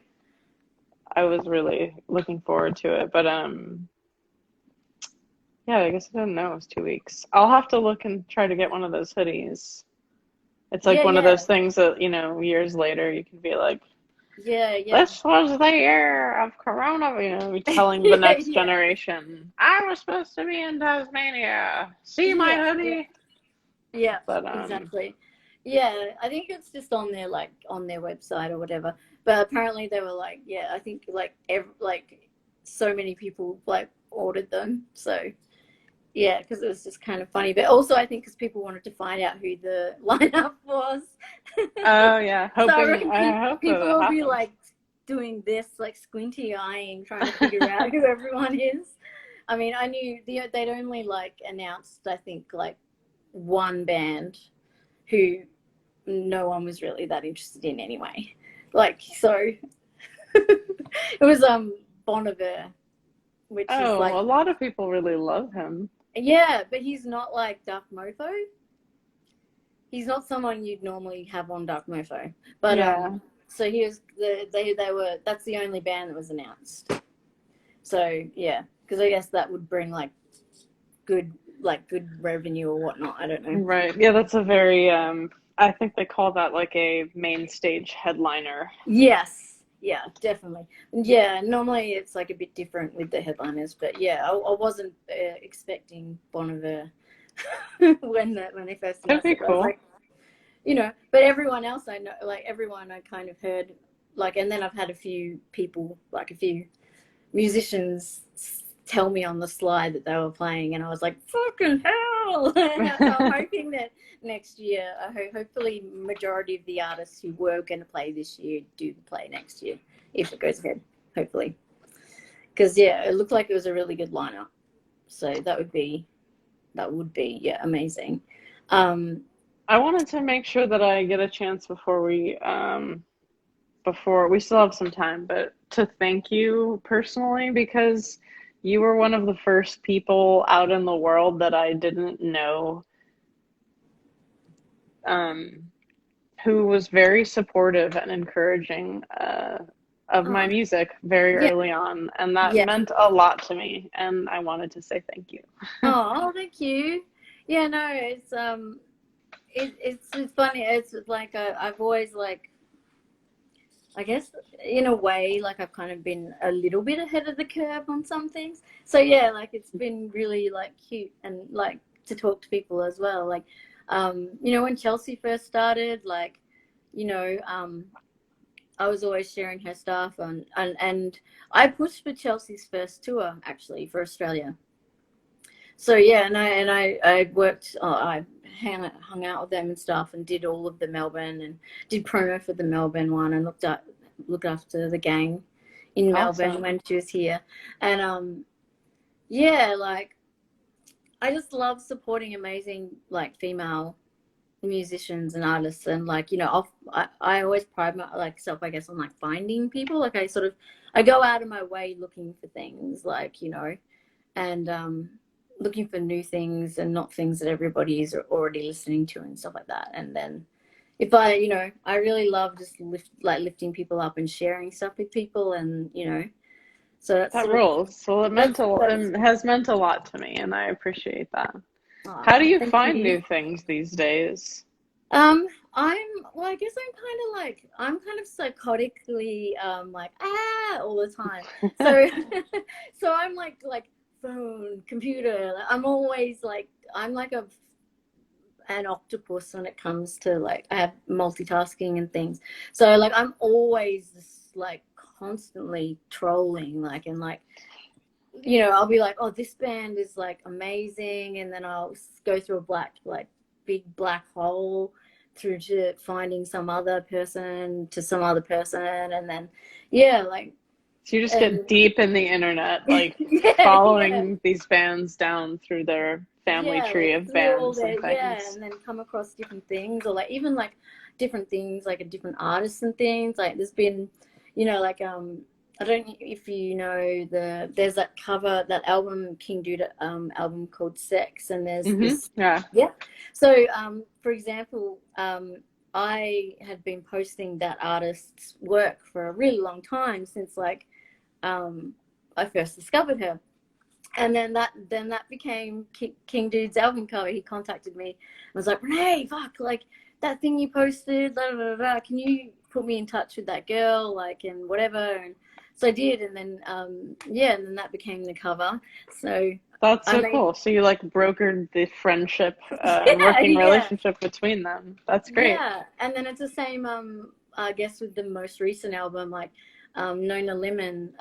Speaker 2: I was really looking forward to it, but yeah, I guess I didn't know it was 2 weeks. I'll have to look and try to get one of those hoodies. It's like
Speaker 1: Yeah,
Speaker 2: one of
Speaker 1: yeah.
Speaker 2: those things that, you know, years later you can be like,
Speaker 1: Yeah, yeah.
Speaker 2: this was the year of Corona, you know, telling the
Speaker 1: Yeah,
Speaker 2: next
Speaker 1: yeah.
Speaker 2: generation, I was supposed to be in Tasmania. See my
Speaker 1: Yeah, yeah.
Speaker 2: hoodie?
Speaker 1: Yeah,
Speaker 2: But
Speaker 1: exactly. Yeah, I think it's just on their like on their website or whatever. But apparently they were like, yeah, I think like like so many people like ordered them. So yeah, because it was just kind of funny. But also I think because people wanted to find out who the lineup was.
Speaker 2: oh yeah,
Speaker 1: So I
Speaker 2: hoping
Speaker 1: reckon
Speaker 2: I hope that
Speaker 1: people
Speaker 2: it
Speaker 1: will be
Speaker 2: happens.
Speaker 1: like doing this, like squinty eyeing, trying to figure out who everyone is. I mean, I knew they'd only like announced, I think, like one band who no one was really that interested in anyway. Like, so it was Bon Iver, which is like,
Speaker 2: Oh, a lot of people really love him.
Speaker 1: yeah, but he's not like Dark Mofo. He's not someone you'd normally have on Dark Mofo. But
Speaker 2: Yeah.
Speaker 1: so he was they were that's the only band that was announced. So yeah, because I guess that would bring good good revenue or whatnot. I don't know.
Speaker 2: Right. Yeah, that's a very I think they call that like a main stage headliner.
Speaker 1: Yes, yeah, definitely. Yeah, normally it's like a bit different with the headliners, but yeah, I wasn't expecting Bon Iver when they first
Speaker 2: Could
Speaker 1: announced
Speaker 2: be
Speaker 1: it. But I was
Speaker 2: cool.
Speaker 1: like, but everyone else I know, like everyone I kind of heard, like, and then I've had a few people, like a few musicians tell me on the slide that they were playing, and I was like, fucking hell. So I'm hoping that next year, hopefully majority of the artists who were going to play this year do play next year, if it goes ahead, hopefully. Because yeah, it looked like it was a really good lineup, so that would be yeah, amazing. um
Speaker 2: I wanted to make sure that I get a chance before we still have some time, but to thank you personally because you were one of the first people out in the world that I didn't know um, who was very supportive and encouraging of my
Speaker 1: oh
Speaker 2: music very
Speaker 1: yeah,
Speaker 2: early on, and that
Speaker 1: yeah.
Speaker 2: meant a lot to me, and I wanted to say thank you.
Speaker 1: Oh, thank you. Yeah, no, it's funny. It's like I've always like, I guess in a way, like I've kind of been a little bit ahead of the curve on some things. So yeah, like it's been really like cute and like to talk to people as well. Like, when Chelsea first started, like, you know, I was always sharing her stuff and I pushed for Chelsea's first tour actually for Australia. So yeah, and I worked. I hung out with them and stuff, and did all of the Melbourne and did promo for the Melbourne one, and looked after the gang in Melbourne
Speaker 2: Awesome.
Speaker 1: when she was here, and yeah, like I just love supporting amazing like female musicians and artists, and like I always pride myself, I guess, on like finding people. Like I go out of my way looking for things, like and looking for new things and not things that everybody is already listening to and stuff like that. And then if I really love just lifting people up and sharing stuff with people, and so that's
Speaker 2: That
Speaker 1: sort of
Speaker 2: rules. Well,
Speaker 1: that's
Speaker 2: it has meant a lot to me, and I appreciate that. How do
Speaker 1: oh,
Speaker 2: you
Speaker 1: thank
Speaker 2: find
Speaker 1: you.
Speaker 2: new things these days?
Speaker 1: I'm well, I guess I'm kind of psychotically like all the time. So so I'm like phone, computer. I'm always like I'm like an octopus when it comes to like I have multitasking and things. So like I'm always just, like constantly trolling like and like I'll be like, oh, this band is like amazing, and then I'll go through a big black hole through to finding some other person to some other person, and then yeah, like
Speaker 2: So you just get
Speaker 1: and
Speaker 2: deep in the internet, like
Speaker 1: yeah, yeah,
Speaker 2: following these bands down through their family
Speaker 1: yeah,
Speaker 2: tree
Speaker 1: like
Speaker 2: of
Speaker 1: through all
Speaker 2: bands
Speaker 1: the
Speaker 2: and
Speaker 1: yeah,
Speaker 2: things.
Speaker 1: and then come across different things, or like even like different things, like a different artists and things. Like there's been, like I don't know if there's that album King Dude album called Sex, and there's this
Speaker 2: Yeah.
Speaker 1: yeah. So for example, I had been posting that artist's work for a really long time, since like I first discovered her. And then that became King Dude's album cover. He contacted me and was like, Renee, fuck, like that thing you posted, blah, blah, blah, blah, can you put me in touch with that girl, like, and whatever. And so I did, and then yeah, and then that became the cover. So
Speaker 2: That's
Speaker 1: I
Speaker 2: so
Speaker 1: made
Speaker 2: cool. So you like brokered the friendship and
Speaker 1: yeah,
Speaker 2: working
Speaker 1: yeah,
Speaker 2: relationship between them. That's great.
Speaker 1: yeah. And then it's the same I guess with the most recent album, like Nona Lemon,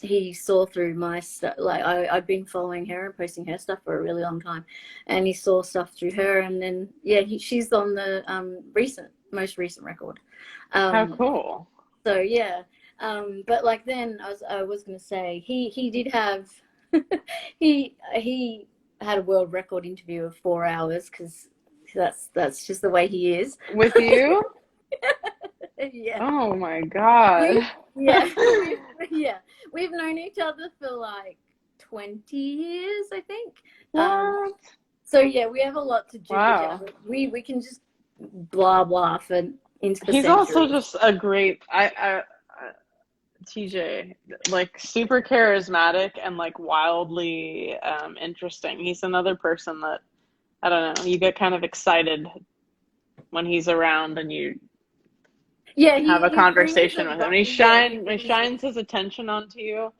Speaker 1: he saw through my stuff. Like I've been following her and posting her stuff for a really long time, and he saw stuff through her. And then yeah, she's on the most recent record.
Speaker 2: How
Speaker 1: Um,
Speaker 2: cool.
Speaker 1: so yeah, but like then I was gonna say he did have he had a world record interview of 4 hours, because that's just the way he is.
Speaker 2: With you?
Speaker 1: Yeah.
Speaker 2: Oh my God.
Speaker 1: We yeah, yeah, we've known each other for like 20 years, I think.
Speaker 2: What?
Speaker 1: So yeah, we have a lot to do
Speaker 2: Wow.
Speaker 1: together. We can just blah blah for into the
Speaker 2: He's also
Speaker 1: centuries.
Speaker 2: just a great TJ, like super charismatic and like wildly interesting. He's another person that I don't know, you get kind of excited when he's around and you
Speaker 1: Yeah,
Speaker 2: can have a
Speaker 1: he brings
Speaker 2: conversation
Speaker 1: a
Speaker 2: with him. And
Speaker 1: he
Speaker 2: he
Speaker 1: brings
Speaker 2: shines his attention onto you,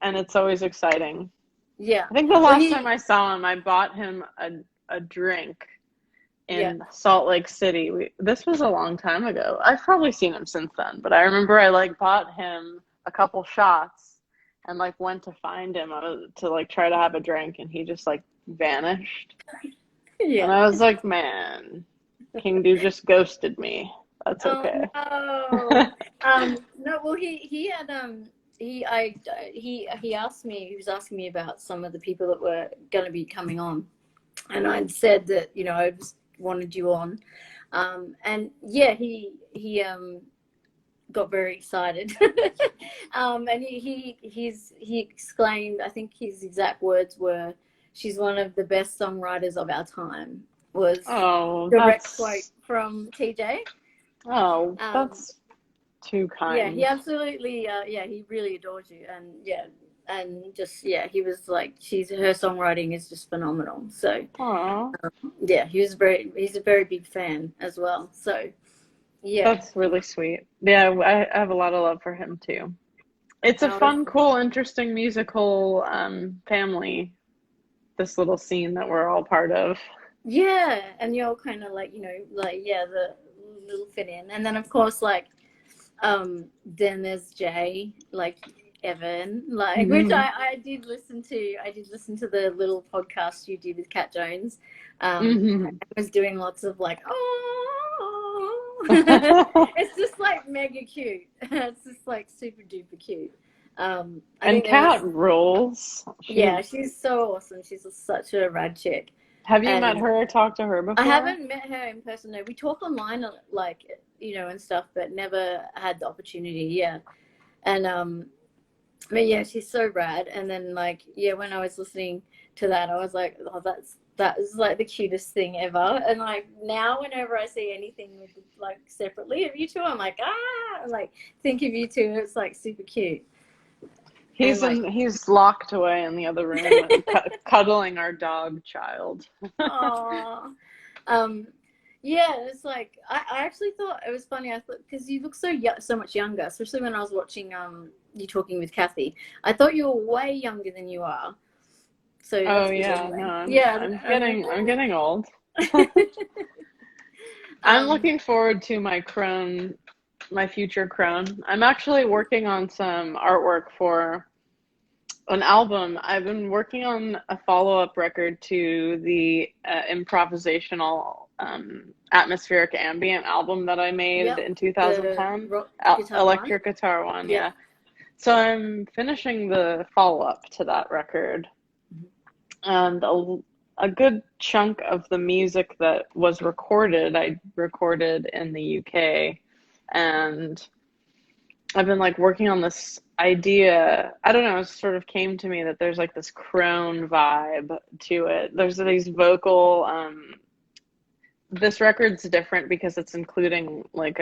Speaker 2: and it's always exciting.
Speaker 1: yeah.
Speaker 2: I think the
Speaker 1: Well,
Speaker 2: last time
Speaker 1: he
Speaker 2: I saw him, I bought him a drink
Speaker 1: yeah.
Speaker 2: in Salt Lake City. This was a long time ago. I've probably seen him since then, but I remember I like bought him a couple shots and like went to find him to like try to have a drink, and he just like vanished. And
Speaker 1: Yeah.
Speaker 2: I was like, man, King Dude just ghosted me. That's
Speaker 1: Oh
Speaker 2: okay.
Speaker 1: no. No, well he had he asked me, he was asking me about some of the people that were going to be coming on, and I'd said that, I just wanted you on. And yeah, he got very excited. And he exclaimed, I think his exact words were, she's one of the best songwriters of our time, was
Speaker 2: Oh,
Speaker 1: direct quote from TJ. Um,
Speaker 2: that's too
Speaker 1: yeah, he
Speaker 2: kind.
Speaker 1: absolutely, yeah, he really adores you, and yeah, and just yeah, he was like, her songwriting is just phenomenal. So
Speaker 2: Aw,
Speaker 1: yeah, he's a very big fan as well. So yeah,
Speaker 2: that's really sweet. Yeah, I have a lot of love for him too. It's a
Speaker 1: and I was
Speaker 2: fun, cool, interesting musical family, this little scene that we're all part of.
Speaker 1: yeah, and you're kind of like, like yeah, the little fit in, and then of course like then there's Jay, like Evan, like, which
Speaker 2: Hmm.
Speaker 1: I did listen to the little podcast you did with Kat Jones. I
Speaker 2: Hmm.
Speaker 1: was doing lots of like, oh, it's just like mega cute. It's just like super duper cute. I
Speaker 2: And
Speaker 1: think there
Speaker 2: Kat
Speaker 1: was,
Speaker 2: rules.
Speaker 1: yeah, she's so awesome. She's such a rad chick.
Speaker 2: Have you met
Speaker 1: And
Speaker 2: her or talked to her
Speaker 1: I
Speaker 2: before?
Speaker 1: haven't met her in person. No, we talk online, like, and stuff, but never had the opportunity. Yeah, and but yeah, she's so rad. And then like, yeah, when I was listening to that, I was like, oh, that is like the cutest thing ever. And like now, whenever I see anything with like separately of you two, I'm like, I'm like, think of you two. It's like super cute. And like,
Speaker 2: He's locked away in the other room, cuddling our dog child.
Speaker 1: oh, um, yeah, it's like I actually thought it was funny. I thought, because you look so much younger, especially when I was watching you talking with Kathy. I thought you were way younger than you are. So
Speaker 2: Oh
Speaker 1: that's good
Speaker 2: yeah, no,
Speaker 1: anyway. Yeah,
Speaker 2: I'm getting old. I'm
Speaker 1: um,
Speaker 2: looking forward to my future crone. I'm actually working on some artwork for an album. I've been working on a follow-up record to the improvisational atmospheric ambient album that I made
Speaker 1: yep,
Speaker 2: in
Speaker 1: the
Speaker 2: 2010.
Speaker 1: rock guitar one.
Speaker 2: Electric guitar one,
Speaker 1: Yeah.
Speaker 2: yeah. So I'm finishing the follow-up to that record, and a good chunk of the music that was recorded, I recorded in the UK, and I've been like working on this idea. I don't know, it sort of came to me that there's like this crone vibe to it. There's these vocal this record's different because it's including like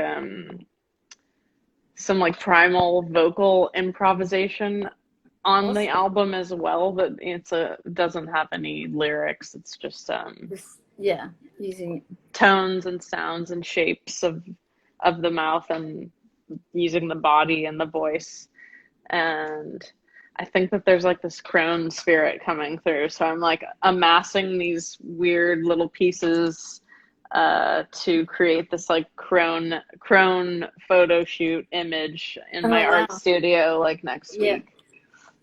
Speaker 2: some like primal vocal improvisation on the
Speaker 1: Awesome.
Speaker 2: album as well, but doesn't have any lyrics. It's just
Speaker 1: Just, yeah, using.
Speaker 2: tones and sounds and shapes of the mouth and using the body and the voice. And I think that there's like this crone spirit coming through. So I'm like amassing these weird little pieces to create this like crone photo shoot image in
Speaker 1: Oh
Speaker 2: my art
Speaker 1: wow.
Speaker 2: studio like next
Speaker 1: Yeah.
Speaker 2: week.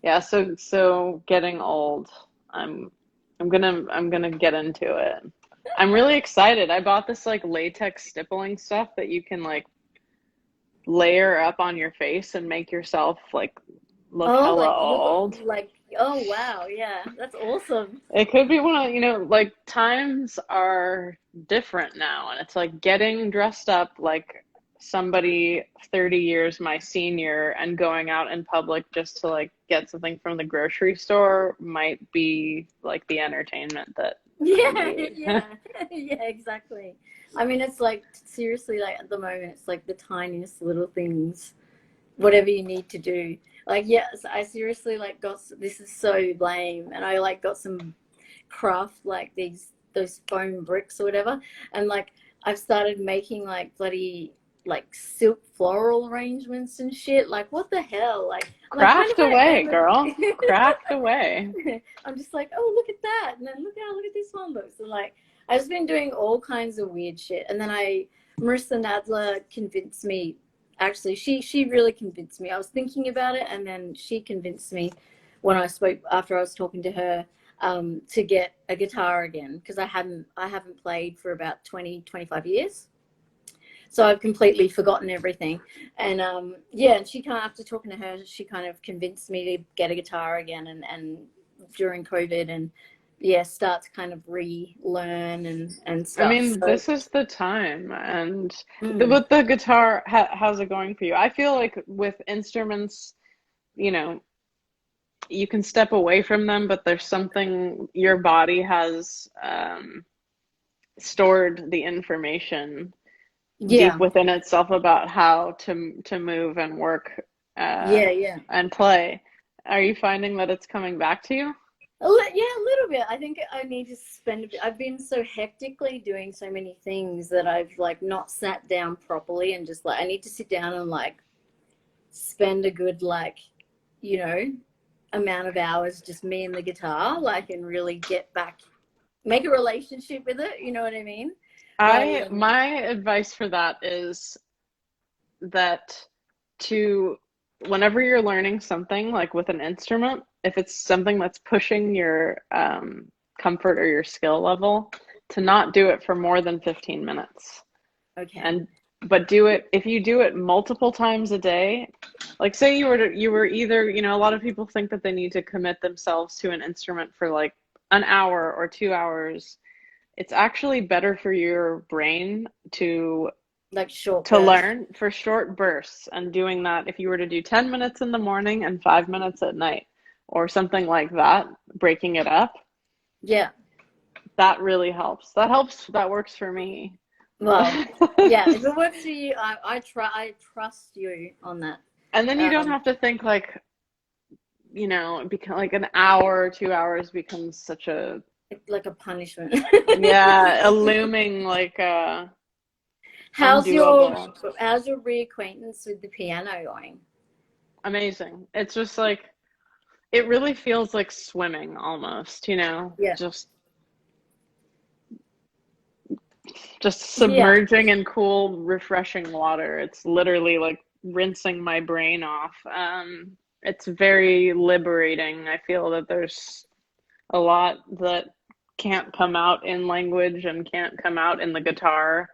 Speaker 2: Yeah, so getting old. I'm gonna get into it. I'm really excited. I bought this like latex stippling stuff that you can like layer up on your face and make yourself like look
Speaker 1: Oh,
Speaker 2: hella
Speaker 1: like look,
Speaker 2: old.
Speaker 1: like, oh wow, yeah, that's awesome.
Speaker 2: It could be one of, like times are different now, and it's like getting dressed up like somebody 30 years my senior and going out in public just to like get something from the grocery store might be like the entertainment that I
Speaker 1: Yeah,
Speaker 2: need.
Speaker 1: yeah, yeah, exactly. I mean, it's like seriously, like at the moment, it's like the tiniest little things, whatever you need to do. Like, yes, I seriously like this is so lame, and I like got some craft like those foam bricks or whatever, and like I've started making like bloody like silk floral arrangements and shit. Like, what the hell? Like, I'm like kind
Speaker 2: Craft
Speaker 1: of at the
Speaker 2: away,
Speaker 1: end
Speaker 2: girl. Craft
Speaker 1: of.
Speaker 2: away.
Speaker 1: I'm just like, oh, look at that, and then look at this one looks, and like I've just been doing all kinds of weird shit, and then Marissa Nadler convinced me. Actually, she really convinced me. I was thinking about it, and then she convinced me when I spoke after I was talking to her to get a guitar again because I haven't played for about 20-25 years. So I've completely forgotten everything. And yeah, and she kind of, after talking to her, she kind of convinced me to get a guitar again and during COVID and yeah, start to kind of relearn and
Speaker 2: I
Speaker 1: stuff.
Speaker 2: mean,
Speaker 1: So
Speaker 2: this is the time. And
Speaker 1: mm,
Speaker 2: with the guitar, how's it going for you? I feel like with instruments, you know, you can step away from them, but there's something your body has stored the information deep
Speaker 1: yeah,
Speaker 2: within itself about how to move and work uh,
Speaker 1: yeah, yeah.
Speaker 2: and play. Are you finding that it's coming back to you?
Speaker 1: Yeah, a little bit. I think I need to spend a bit. I've been so hectically doing so many things that I've like not sat down properly and just like I need to sit down and like spend a good like, you know, amount of hours just me and the guitar, like, and really get back, make a relationship with it. You know what I mean? Rather than
Speaker 2: My advice for that is that to whenever you're learning something like with an instrument, if it's something that's pushing your comfort or your skill level, to not do it for more than 15 minutes.
Speaker 1: okay,
Speaker 2: And but do it if you do it multiple times a day, like say you were either, a lot of people think that they need to commit themselves to an instrument for like an hour or 2 hours. It's actually better for your brain
Speaker 1: like short
Speaker 2: to
Speaker 1: burst.
Speaker 2: learn for short bursts, and doing that if you were to do 10 minutes in the morning and 5 minutes at night or something like that, breaking it up,
Speaker 1: Yeah.
Speaker 2: that really helps. That works for me.
Speaker 1: Well, yeah. If it works for you, I trust you on that.
Speaker 2: And then you don't
Speaker 1: Um,
Speaker 2: have to think like, it become like an hour, 2 hours becomes such a,
Speaker 1: like a punishment.
Speaker 2: yeah, a looming like
Speaker 1: How's your
Speaker 2: undoable.
Speaker 1: how's your reacquaintance with the piano going?
Speaker 2: Amazing. It's just like it really feels like swimming almost,
Speaker 1: Yeah.
Speaker 2: just
Speaker 1: Yeah.
Speaker 2: submerging in cool, refreshing water. It's literally like rinsing my brain off. It's very liberating. I feel that there's a lot that can't come out in language and can't come out in the guitar.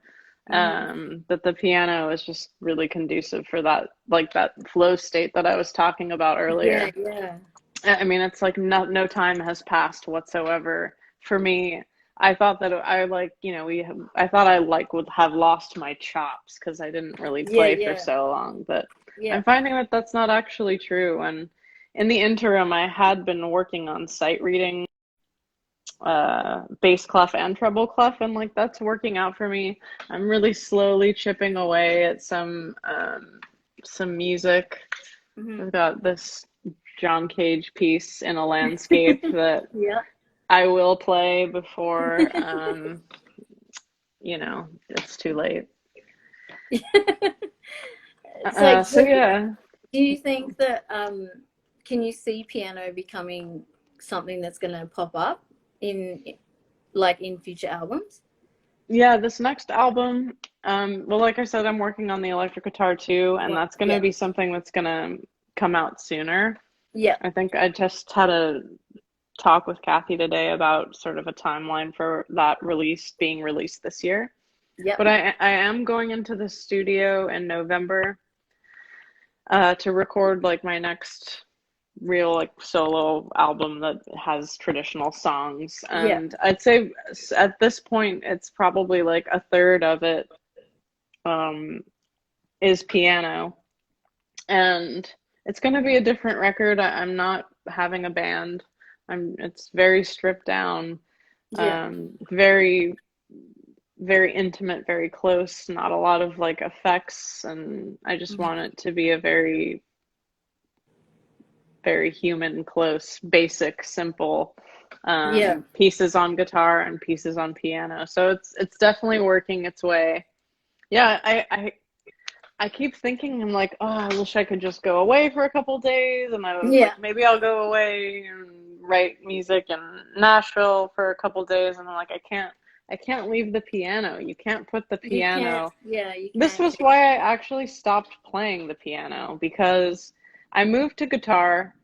Speaker 1: Hmm.
Speaker 2: That the piano is just really conducive for that, like that flow state that I was talking about
Speaker 1: Yeah,
Speaker 2: earlier.
Speaker 1: yeah.
Speaker 2: I mean, it's like no time has passed whatsoever for me. I thought that I like, I thought I like would have lost my chops because I didn't really
Speaker 1: Yeah,
Speaker 2: play for
Speaker 1: yeah.
Speaker 2: so long, but
Speaker 1: Yeah.
Speaker 2: I'm finding that that's not actually true. And in the interim, I had been working on sight reading bass clef and treble clef, and like that's working out for me. I'm really slowly chipping away at some music.
Speaker 1: Hmm.
Speaker 2: I've got this John Cage piece in a landscape that
Speaker 1: Yeah.
Speaker 2: I will play before it's too late.
Speaker 1: So,
Speaker 2: So yeah.
Speaker 1: do you think that can you see piano becoming something that's going to pop up in like in future albums?
Speaker 2: Yeah, this next album, well, like I said, I'm working on the electric guitar too, and
Speaker 1: What?
Speaker 2: that's going to
Speaker 1: Yeah.
Speaker 2: be something that's going to come out sooner.
Speaker 1: Yeah.
Speaker 2: I think I just had a talk with Kathy today about sort of a timeline for that being released this year.
Speaker 1: Yep.
Speaker 2: But I am going into the studio in November to record like my next real like solo album that has traditional songs.
Speaker 1: Yeah.
Speaker 2: And I'd say at this point it's probably like a third of it um, is piano, and it's going to be a different record. I'm not having a band. It's very stripped down,
Speaker 1: Yeah.
Speaker 2: very very intimate, very close, not a lot of like effects, and I just want it to be a very very human, close, basic, simple
Speaker 1: Yeah.
Speaker 2: pieces on guitar and pieces on piano. So it's definitely working its way. Yeah, I keep thinking, I'm like, oh, I wish I could just go away for a couple days, and I was
Speaker 1: Yeah.
Speaker 2: like, maybe I'll go away and write music in Nashville for a couple days, and I'm like, I can't leave the piano. You can't put the
Speaker 1: You can't.
Speaker 2: piano.
Speaker 1: Yeah. You
Speaker 2: This
Speaker 1: can't
Speaker 2: was
Speaker 1: take.
Speaker 2: why I actually stopped playing the piano, because I moved to guitar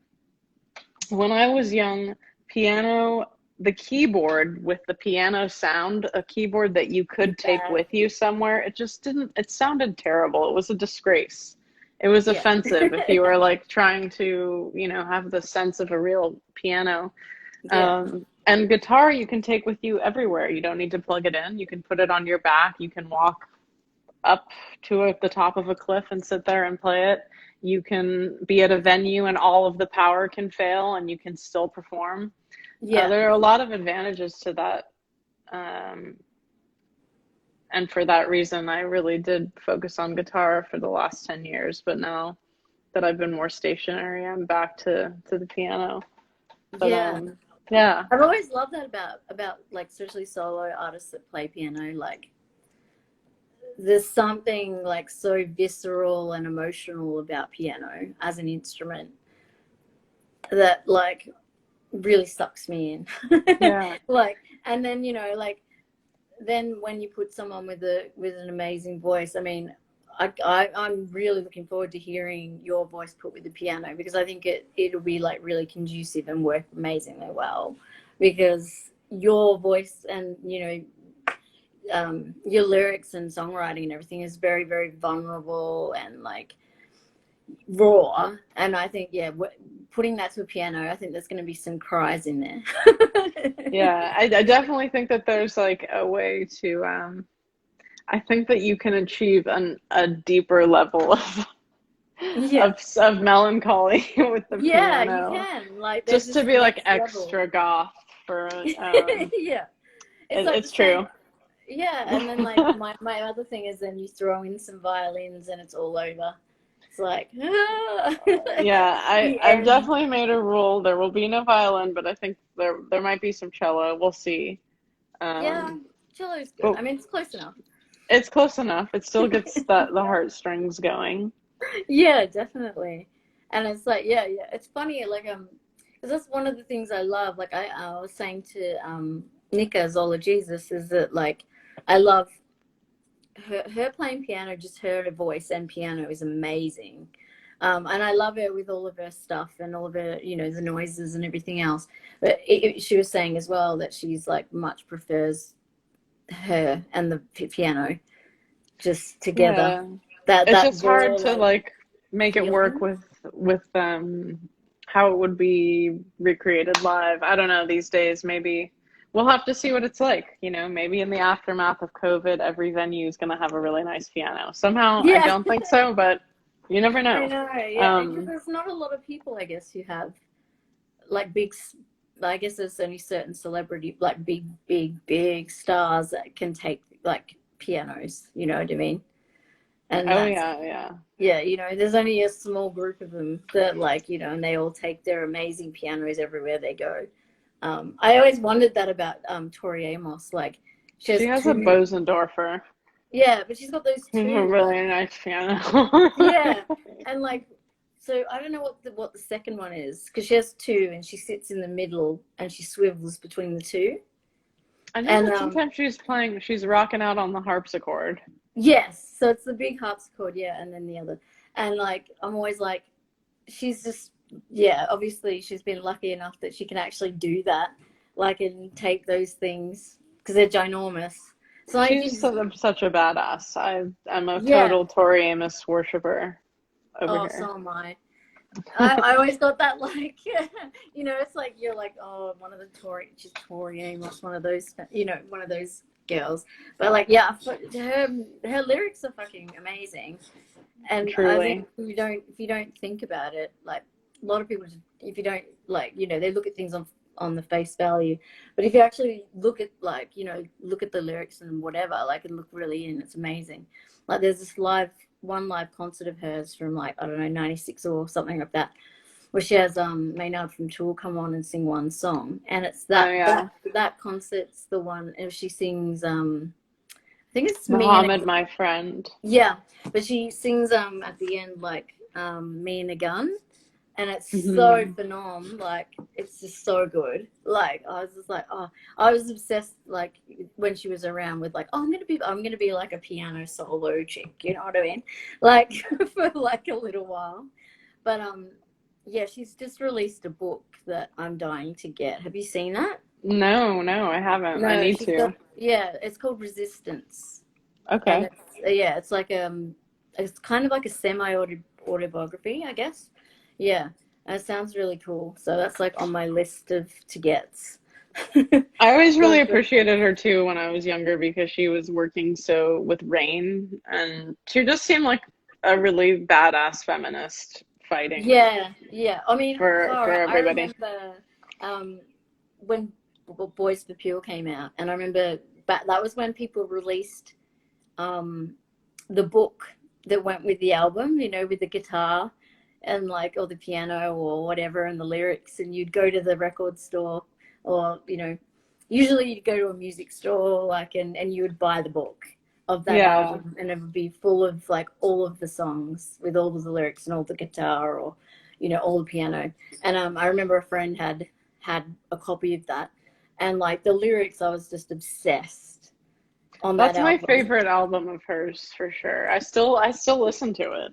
Speaker 2: when I was young. Piano, the keyboard with the piano sound, a keyboard that you
Speaker 1: Is
Speaker 2: could take
Speaker 1: bad.
Speaker 2: with you somewhere, it just didn't, it sounded terrible. It was a disgrace. It was
Speaker 1: Yeah.
Speaker 2: offensive if you were like trying to, have the sense of a real piano.
Speaker 1: Yeah.
Speaker 2: And guitar you can take with you everywhere. You don't need to plug it in. You can put it on your back. You can walk up to the top of a cliff and sit there and play it. You can be at a venue and all of the power can fail and you can still perform.
Speaker 1: Yeah.
Speaker 2: There are a lot of advantages to that. Um, and for that reason, I really did focus on guitar for the last 10 years. But now that I've been more stationary, I'm back to the piano. But
Speaker 1: Yeah.
Speaker 2: yeah.
Speaker 1: I've always loved that about like especially solo artists that play piano. Like there's something like so visceral and emotional about piano as an instrument that like really sucks me in.
Speaker 2: Yeah.
Speaker 1: Like, and then like then when you put someone with an amazing voice, I mean, I'm really looking forward to hearing your voice put with the piano, because I think it'll be like really conducive and work amazingly well, because your voice and your lyrics and songwriting and everything is very very vulnerable and like raw, and I think putting that to a piano, I think there's going to be some cries in there.
Speaker 2: Yeah, I definitely think that there's like a way to I think that you can achieve a deeper level of
Speaker 1: Yeah.
Speaker 2: of melancholy with the
Speaker 1: Yeah, you
Speaker 2: piano.
Speaker 1: can. Like, there's
Speaker 2: Just to
Speaker 1: this
Speaker 2: be like
Speaker 1: next level.
Speaker 2: extra goth for
Speaker 1: Yeah. It's like the
Speaker 2: it's
Speaker 1: same.
Speaker 2: true.
Speaker 1: Yeah, and then like my other thing is then you throw in some violins and it's all over. It's like,
Speaker 2: Yeah,
Speaker 1: the
Speaker 2: I've
Speaker 1: end.
Speaker 2: definitely made a rule. There will be no violin, but I think there might be some cello. We'll see.
Speaker 1: Yeah,
Speaker 2: Um,
Speaker 1: cello's good.
Speaker 2: but
Speaker 1: I mean, it's close enough.
Speaker 2: it's close enough. It still gets the heartstrings going.
Speaker 1: Yeah, definitely. And it's like, yeah. It's funny, like, because that's one of the things I love. Like, I was saying to Nika Zola Jesus, is that like, I love her playing piano. Just her voice and piano is amazing. And I love her with all of her stuff and all of her, the noises and everything else. But she was saying as well that she's like much prefers her and the piano just together.
Speaker 2: Yeah. It's
Speaker 1: That
Speaker 2: just
Speaker 1: raw
Speaker 2: hard to
Speaker 1: like
Speaker 2: like make it work
Speaker 1: feeling.
Speaker 2: with how it would be recreated live. I don't know, these days maybe we'll have to see what it's like. Maybe in the aftermath of COVID, every venue is going to have a really nice piano. Somehow, I
Speaker 1: Yeah,
Speaker 2: don't think so, but you never
Speaker 1: I
Speaker 2: know.
Speaker 1: know. Yeah, because
Speaker 2: Um,
Speaker 1: there's not a lot of people, I guess, who have like big I guess there's only certain celebrity, like big stars that can take like pianos. You know what I mean? And
Speaker 2: Oh
Speaker 1: that's,
Speaker 2: yeah, yeah.
Speaker 1: yeah, you know, there's only a small group of them that, like, you know, and they all take their amazing pianos everywhere they go. I always wondered that about Tori Amos. Like, she
Speaker 2: She
Speaker 1: has
Speaker 2: has a
Speaker 1: two,
Speaker 2: Bosendorfer.
Speaker 1: yeah, but she's got those
Speaker 2: She's a
Speaker 1: two,
Speaker 2: really nice piano.
Speaker 1: yeah, and like, so I don't know what the second one is, because she has two, and she sits in the middle and she swivels between the two,
Speaker 2: I know
Speaker 1: and
Speaker 2: that sometimes she's rocking out on the harpsichord.
Speaker 1: yes, so it's the big harpsichord, yeah, and then the other, and like I'm always like, she's just, yeah, obviously she's been lucky enough that she can actually do that, like, and take those things because they're ginormous. So like,
Speaker 2: She's such a badass. I'm a
Speaker 1: yeah.
Speaker 2: total Tori Amos worshiper over
Speaker 1: Oh,
Speaker 2: here.
Speaker 1: so am I. I always got that, like, you know, it's like you're like, oh, one of the she's Tori Amos, one of those, you know, one of those girls. But like, yeah, her lyrics are fucking amazing. And I think
Speaker 2: Truly.
Speaker 1: if you don't think about it, like, a lot of people just, if you don't, like, you know, they look at things on the face value, but if you actually look at, like, you know, look at the lyrics and whatever, like, and look really in, it's amazing. Like, there's this one live concert of hers from, like, I don't know, 96 or something like that, where she has Maynard from Tool come on and sing one song, and it's
Speaker 2: Oh
Speaker 1: that
Speaker 2: yeah.
Speaker 1: that concert's the one, and she sings I think it's me and
Speaker 2: Muhammad, my friend.
Speaker 1: yeah, but she sings at the end, like, me and a gun, and it's so
Speaker 2: Hmm.
Speaker 1: phenomenal. Like, it's just so good. Like, I was just like, oh, I was obsessed, like, when she was around with, like, oh, I'm gonna be like a piano solo chick, you know what I mean? Like, for like a little while. But yeah, she's just released a book that I'm dying to get. Have you seen that?
Speaker 2: No, no, I haven't. I
Speaker 1: No,
Speaker 2: need
Speaker 1: she's got,
Speaker 2: to.
Speaker 1: yeah, it's called Resistance. And
Speaker 2: Okay.
Speaker 1: it's, yeah, it's like it's kind of like a semi autobiography, I guess. Yeah, and it sounds really cool. So that's like on my list of to gets.
Speaker 2: I always really
Speaker 1: So good.
Speaker 2: appreciated her too when I was younger because she was working so with Rain and she just seemed like a really badass feminist fighting
Speaker 1: Yeah, yeah. I mean,
Speaker 2: for
Speaker 1: I
Speaker 2: everybody.
Speaker 1: remember um, when Boys for Pure came out, and I remember that was when people released um, the book that went with the album, you know, with the guitar and, like, or the piano or whatever and the lyrics, and you'd go to the record store, or, you know, usually you'd go to a music store, like, and you would buy the book of that
Speaker 2: Yeah.
Speaker 1: album, and it would be full of, like, all of the songs with all of the lyrics and all the guitar, or, you know, all the piano. And I remember a friend had a copy of that, and, like, the lyrics, I was just obsessed on that
Speaker 2: That's my
Speaker 1: album.
Speaker 2: favorite album of hers for sure. I still listen to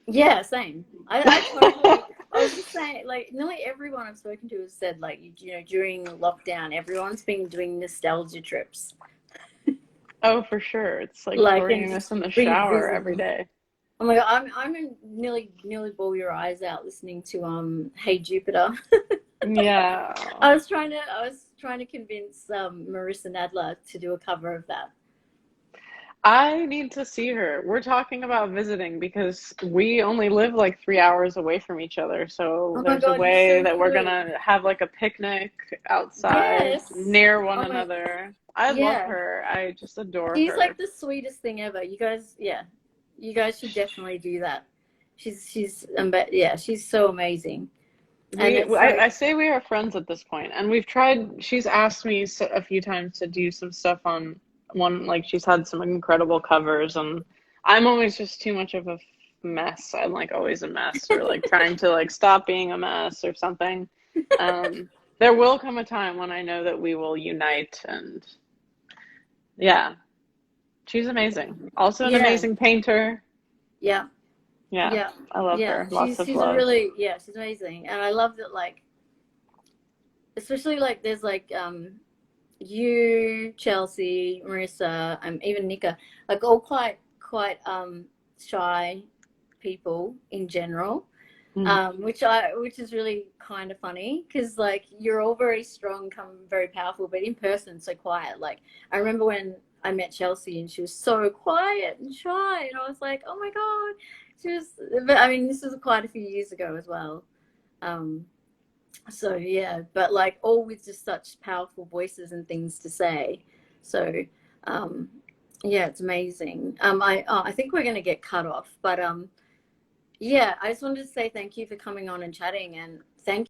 Speaker 1: Yeah, same. I
Speaker 2: it.
Speaker 1: totally. I was just saying, like, nearly everyone I've spoken to has said, like, you know, during lockdown, everyone's been doing nostalgia trips,
Speaker 2: Oh, for sure. It's like
Speaker 1: like,
Speaker 2: Tori
Speaker 1: and
Speaker 2: Amos
Speaker 1: just
Speaker 2: in the shower every
Speaker 1: revisiting.
Speaker 2: day.
Speaker 1: Oh my God, I'm in nearly bawl your eyes out listening to Hey Jupiter.
Speaker 2: Yeah.
Speaker 1: I was trying to convince Marissa Nadler to do a cover of that.
Speaker 2: I need to see her. We're talking about visiting because we only live like 3 hours away from each other. So
Speaker 1: Oh my
Speaker 2: there's a
Speaker 1: God, you
Speaker 2: way
Speaker 1: so
Speaker 2: that we're
Speaker 1: should.
Speaker 2: gonna have like a picnic outside
Speaker 1: Yes.
Speaker 2: near one
Speaker 1: Oh my,
Speaker 2: another. I love
Speaker 1: yeah.
Speaker 2: her. I just adore
Speaker 1: She's like
Speaker 2: her.
Speaker 1: the sweetest thing ever. You guys, yeah, you guys should definitely do that. Yeah, she's so amazing, and
Speaker 2: We,
Speaker 1: it's
Speaker 2: I
Speaker 1: like,
Speaker 2: say we are friends at this point, and we've tried. She's asked me a few times to do some stuff on one, like she's had some incredible covers, and I'm always just too much of a mess. I'm like always a mess, or like trying to like stop being a mess or something. Um, there will come a time when I know that we will unite, and yeah, she's amazing. Also an
Speaker 1: yeah,
Speaker 2: amazing painter.
Speaker 1: yeah,
Speaker 2: Yeah,
Speaker 1: yeah,
Speaker 2: I love
Speaker 1: yeah.
Speaker 2: her. Lots of
Speaker 1: She's a
Speaker 2: love.
Speaker 1: really, yeah, she's amazing, and I love that, like, especially, like, there's like you, Chelsea, Marissa, even Nika, like, all quite shy people in general,
Speaker 2: Mm.
Speaker 1: which is really kind of funny, because, like, you're all very strong, come very powerful, but in person so quiet. Like, I remember when I met Chelsea and she was so quiet and shy, and I was like, oh my God, she was. But I mean, this was quite a few years ago as well. um So yeah, but like all with just such powerful voices and things to say. So um, yeah, it's amazing. I think we're gonna get cut off, but yeah, I just wanted to say thank you for coming on and chatting, and thank